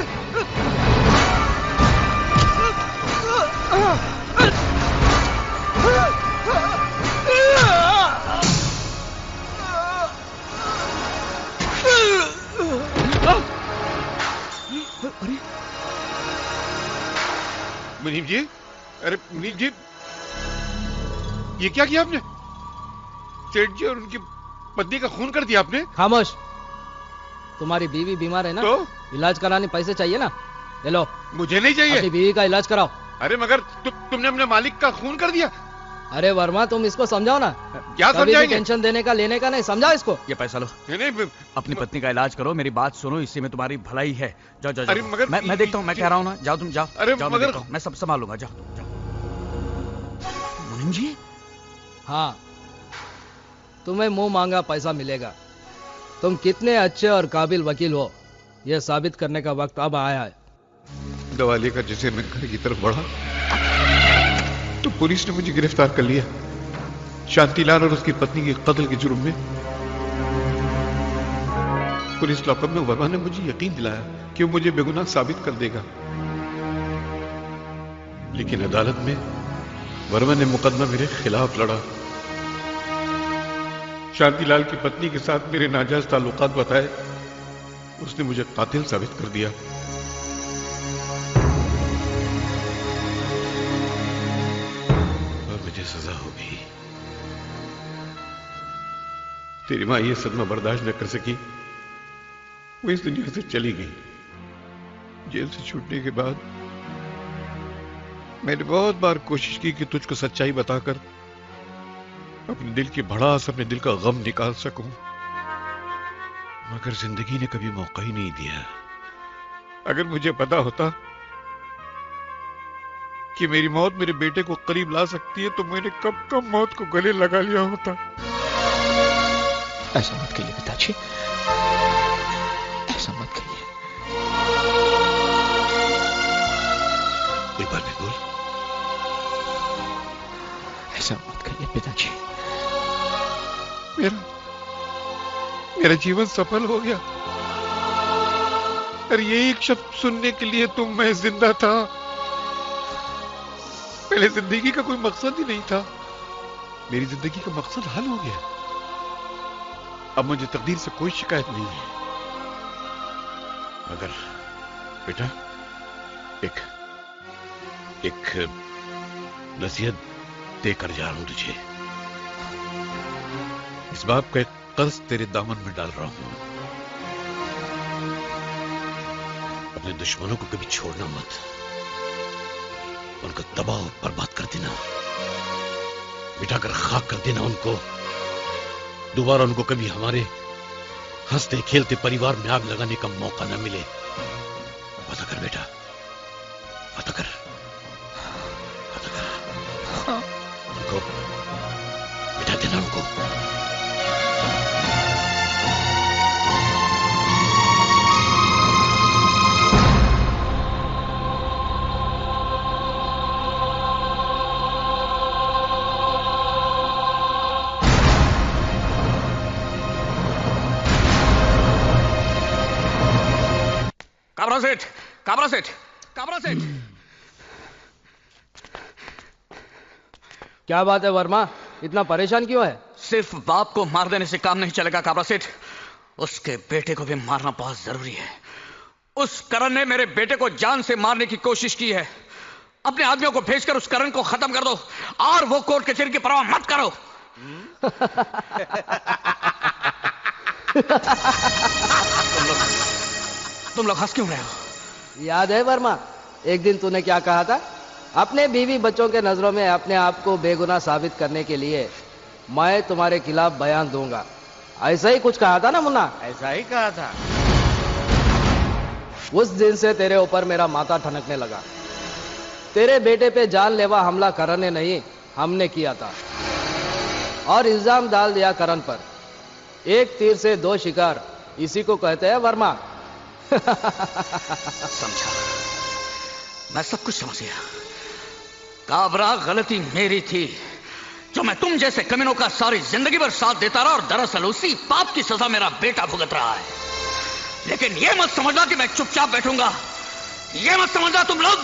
अरे मुनीम जी, अरे मुनीम जी, ये क्या किया आपने? सेठ जी और उनकी पत्नी का खून कर दिया आपने? खामोश। तुम्हारी बीवी बीमार है ना, तो इलाज कराने पैसे चाहिए ना, ले लो। मुझे नहीं चाहिए। अपनी बीवी का इलाज कराओ। अरे मगर तुमने अपने मालिक का खून कर दिया। अरे वर्मा, तुम इसको समझाओ ना। क्या समझाएंगे? टेंशन देने का लेने का नहीं, समझाओ इसको। ये पैसा लो। नहीं, अपनी पत्नी का इलाज करो, मेरी बात सुनो, इसी में तुम्हारी भलाई है। जाओ जाओ, अरे जाओ। मगर मैं देखता हूँ, मैं कह रहा हूँ ना, जाओ तुम जाओ। अरे जाओ, मगर मैं सब संभालूंगा, जाओ जाओ। मुनीम जी, हाँ, तुम्हें मुंह मांगा पैसा मिलेगा। तुम कितने अच्छे और काबिल वकील हो, यह साबित करने का वक्त अब आया है। दवा लेकर जैसे मैं घर की तरफ बढ़ा तो पुलिस ने मुझे गिरफ्तार कर लिया, शांतिलाल और उसकी पत्नी के कत्ल के जुर्म में। पुलिस लॉकअप में वर्मा ने मुझे यकीन दिलाया कि वो मुझे बेगुनाह साबित कर देगा, लेकिन अदालत में वर्मा ने मुकदमा मेरे खिलाफ लड़ा। शांतिलाल की पत्नी के साथ मेरे नाजायज ताल्लुकात बताए, उसने मुझे कातिल साबित कर दिया। और मुझे सजा हो गई। तेरी मां ये सदमा बर्दाश्त न कर सकी, वो इस दुनिया से चली गई। जेल से छूटने के बाद मैंने बहुत बार कोशिश की कि तुझको सच्चाई बताकर अपने दिल की भड़ास, अपने दिल का गम निकाल सकूं, मगर जिंदगी ने कभी मौका ही नहीं दिया। अगर मुझे पता होता कि मेरी मौत मेरे बेटे को करीब ला सकती है तो मैंने कब कब मौत को गले लगा लिया होता। ऐसा मत कहिए पिताजी, ऐसा मत कहिए। एक बार भी बोल। ऐसा मत कहिए पिताजी। मेरा जीवन सफल हो गया। और ये एक शब्द सुनने के लिए तो मैं जिंदा था। पहले जिंदगी का कोई मकसद ही नहीं था, मेरी जिंदगी का मकसद हल हो गया। अब मुझे तकदीर से कोई शिकायत नहीं है। मगर बेटा, एक नसीहत देकर जा रहा हूं तुझे। इस बाप का एक कर्ज तेरे दामन में डाल रहा हूं। अपने दुश्मनों को कभी छोड़ना मत, उनको तबाह और बर्बाद कर देना, मिटाकर खाक कर देना उनको। दोबारा उनको कभी हमारे हंसते खेलते परिवार में आग लगाने का मौका न मिले। पता कर बेटा, पता कर, पता कर। उनको मिटा देना उनको। काबरा सेठ, काबरा सेठ, काबरा सेठ। क्या बात है वर्मा, इतना परेशान क्यों है? सिर्फ बाप को मार देने से काम नहीं चलेगा काबरा सेठ, उसके बेटे को भी मारना बहुत जरूरी है। उस करण ने मेरे बेटे को जान से मारने की कोशिश की है। अपने आदमियों को भेजकर उस करण को खत्म कर दो और वो कोर्ट कचहरी की परवाह मत करो। तुम लोग हंस क्यों रहे हो? याद है वर्मा, एक दिन तूने क्या कहा था? अपने बीवी बच्चों के नजरों में अपने आप को बेगुनाह साबित करने के लिए मैं तुम्हारे खिलाफ बयान दूंगा। ऐसा ही कुछ कहा था ना मुन्ना? ऐसा ही कहा था। उस दिन से तेरे ऊपर मेरा माथा ठनकने लगा। तेरे बेटे पे जानलेवा हमला करण ने नहीं, हमने किया था और इल्जाम डाल दिया करण पर। एक तीर से दो शिकार, इसी को कहते हैं वर्मा। समझा, मैं सब कुछ समझ गया। काबरा, गलती मेरी थी। जो मैं तुम जैसे कमीनों का सारी जिंदगी भर साथ देता रहा और दरअसल उसी पाप की सजा मेरा बेटा भुगत रहा है। लेकिन ये मत समझना कि मैं चुपचाप बैठूंगा, ये मत समझना तुम लोग।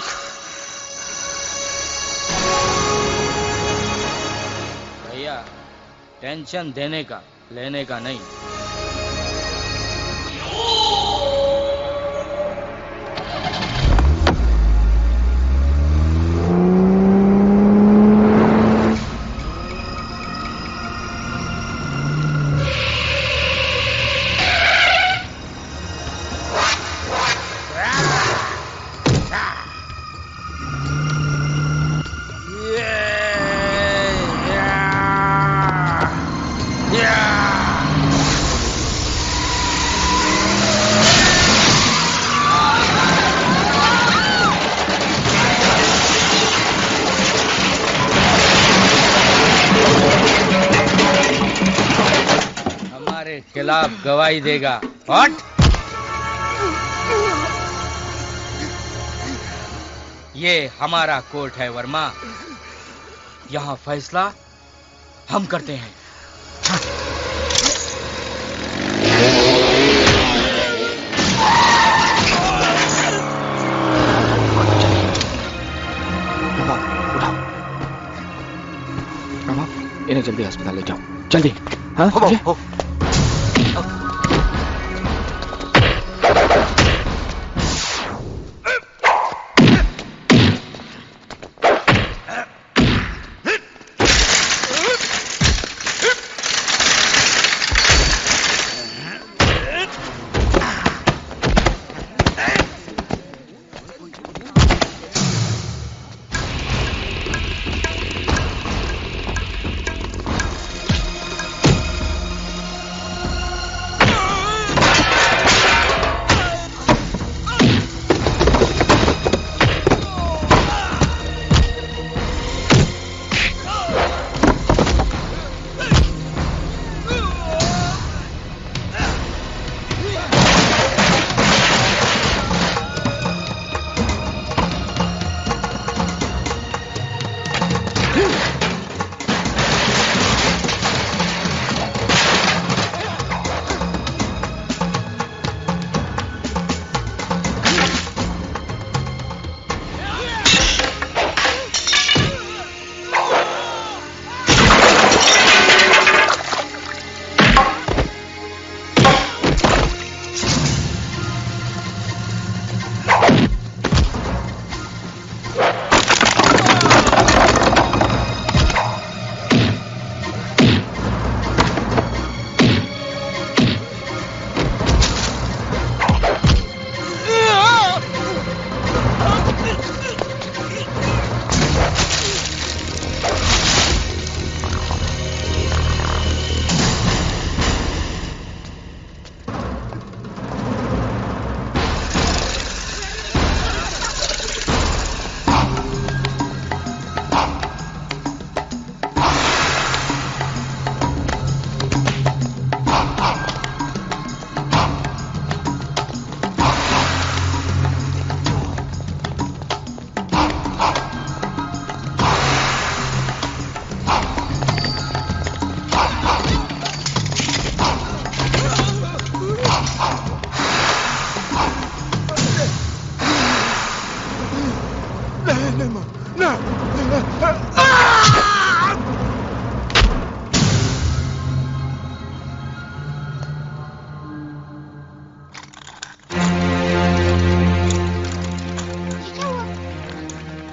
भैया टेंशन देने का, लेने का नहीं। खिलाफ गवाही देगा। हट! ये हमारा कोर्ट है वर्मा, यहाँ फैसला हम करते हैं। इन्हें जल्दी अस्पताल ले जाओ, जल्दी। हाँ हो।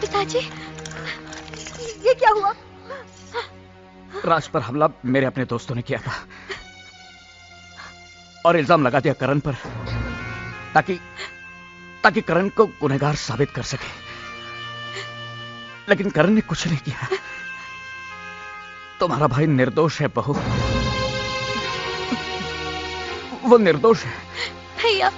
पिताजी, ये क्या हुआ? राज पर हमला मेरे अपने दोस्तों ने किया था और इल्जाम लगा दिया करण पर, ताकि करण को गुनहगार साबित कर सके। लेकिन करण ने कुछ नहीं किया। तुम्हारा भाई निर्दोष है बहू, वो निर्दोष है। भैया,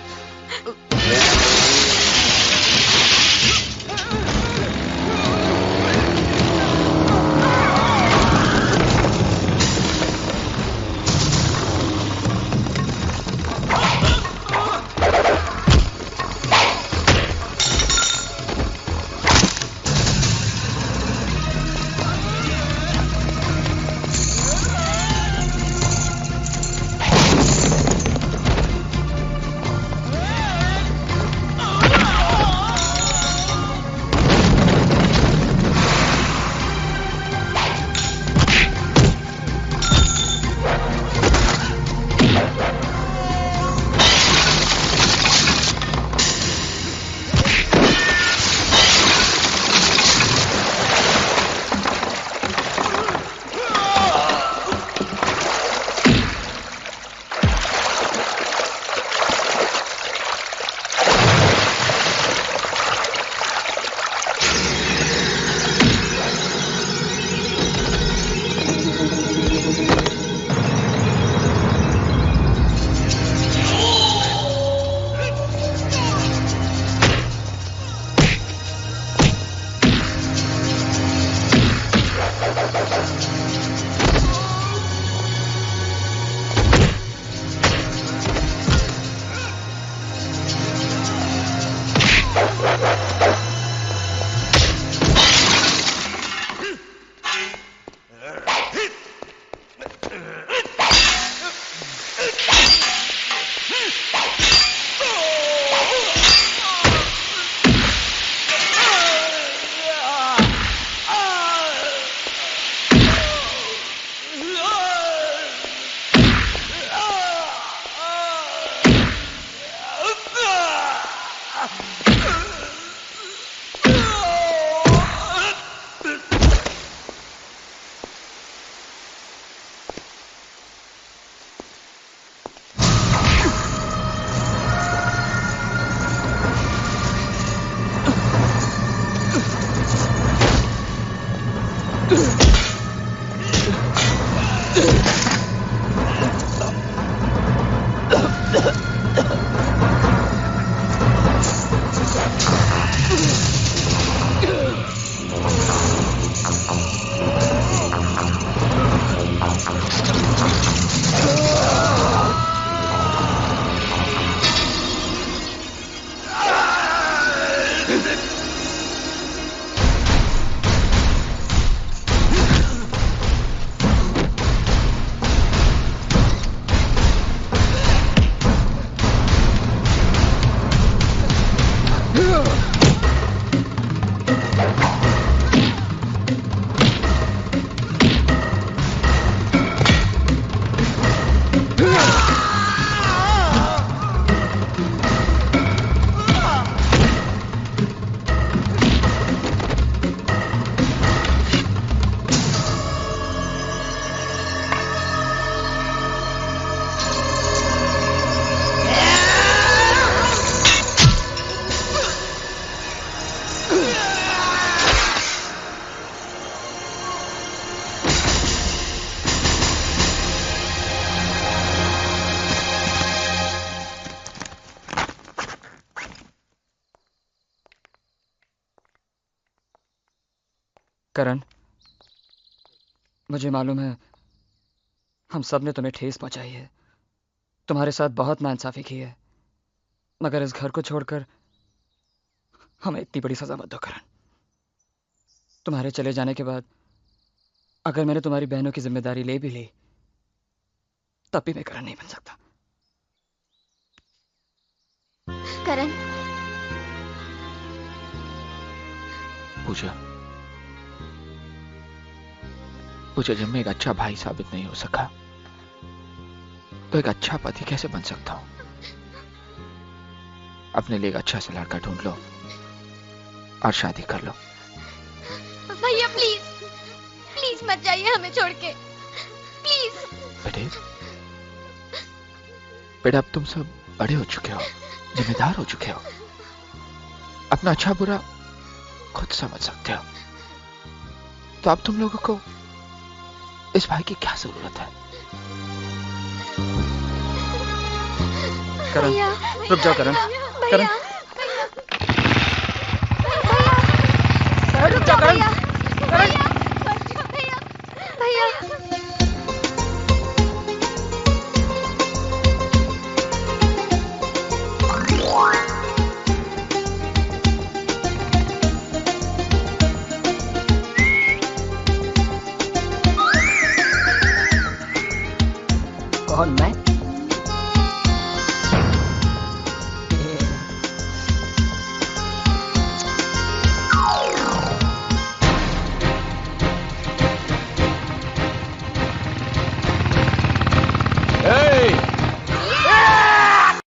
करण, मुझे मालूम है हम सब ने तुम्हें ठेस पहुंचाई है, तुम्हारे साथ बहुत नाइंसाफी की है, मगर इस घर को छोड़कर हमें इतनी बड़ी सजा मत दो करण। तुम्हारे चले जाने के बाद अगर मैंने तुम्हारी बहनों की जिम्मेदारी ले भी ली तब भी मैं करण नहीं बन सकता। करण, पूजा, जब मैं एक अच्छा भाई साबित नहीं हो सका तो एक अच्छा पति कैसे बन सकता हूं? अपने लिए एक अच्छा सा लड़का ढूंढ लो और शादी कर लो। भैया प्लीज प्लीज मत जाइए हमें छोड़ के, प्लीज। बेटा अब तुम सब बड़े हो चुके हो, जिम्मेदार हो चुके हो, अपना अच्छा बुरा खुद समझ सकते हो, तो अब तुम लोगों को इस भाई की क्या जरूरत है? करण, रुक जाओ करण, करण, रुक जाओ करण, भैया। कौन मैं?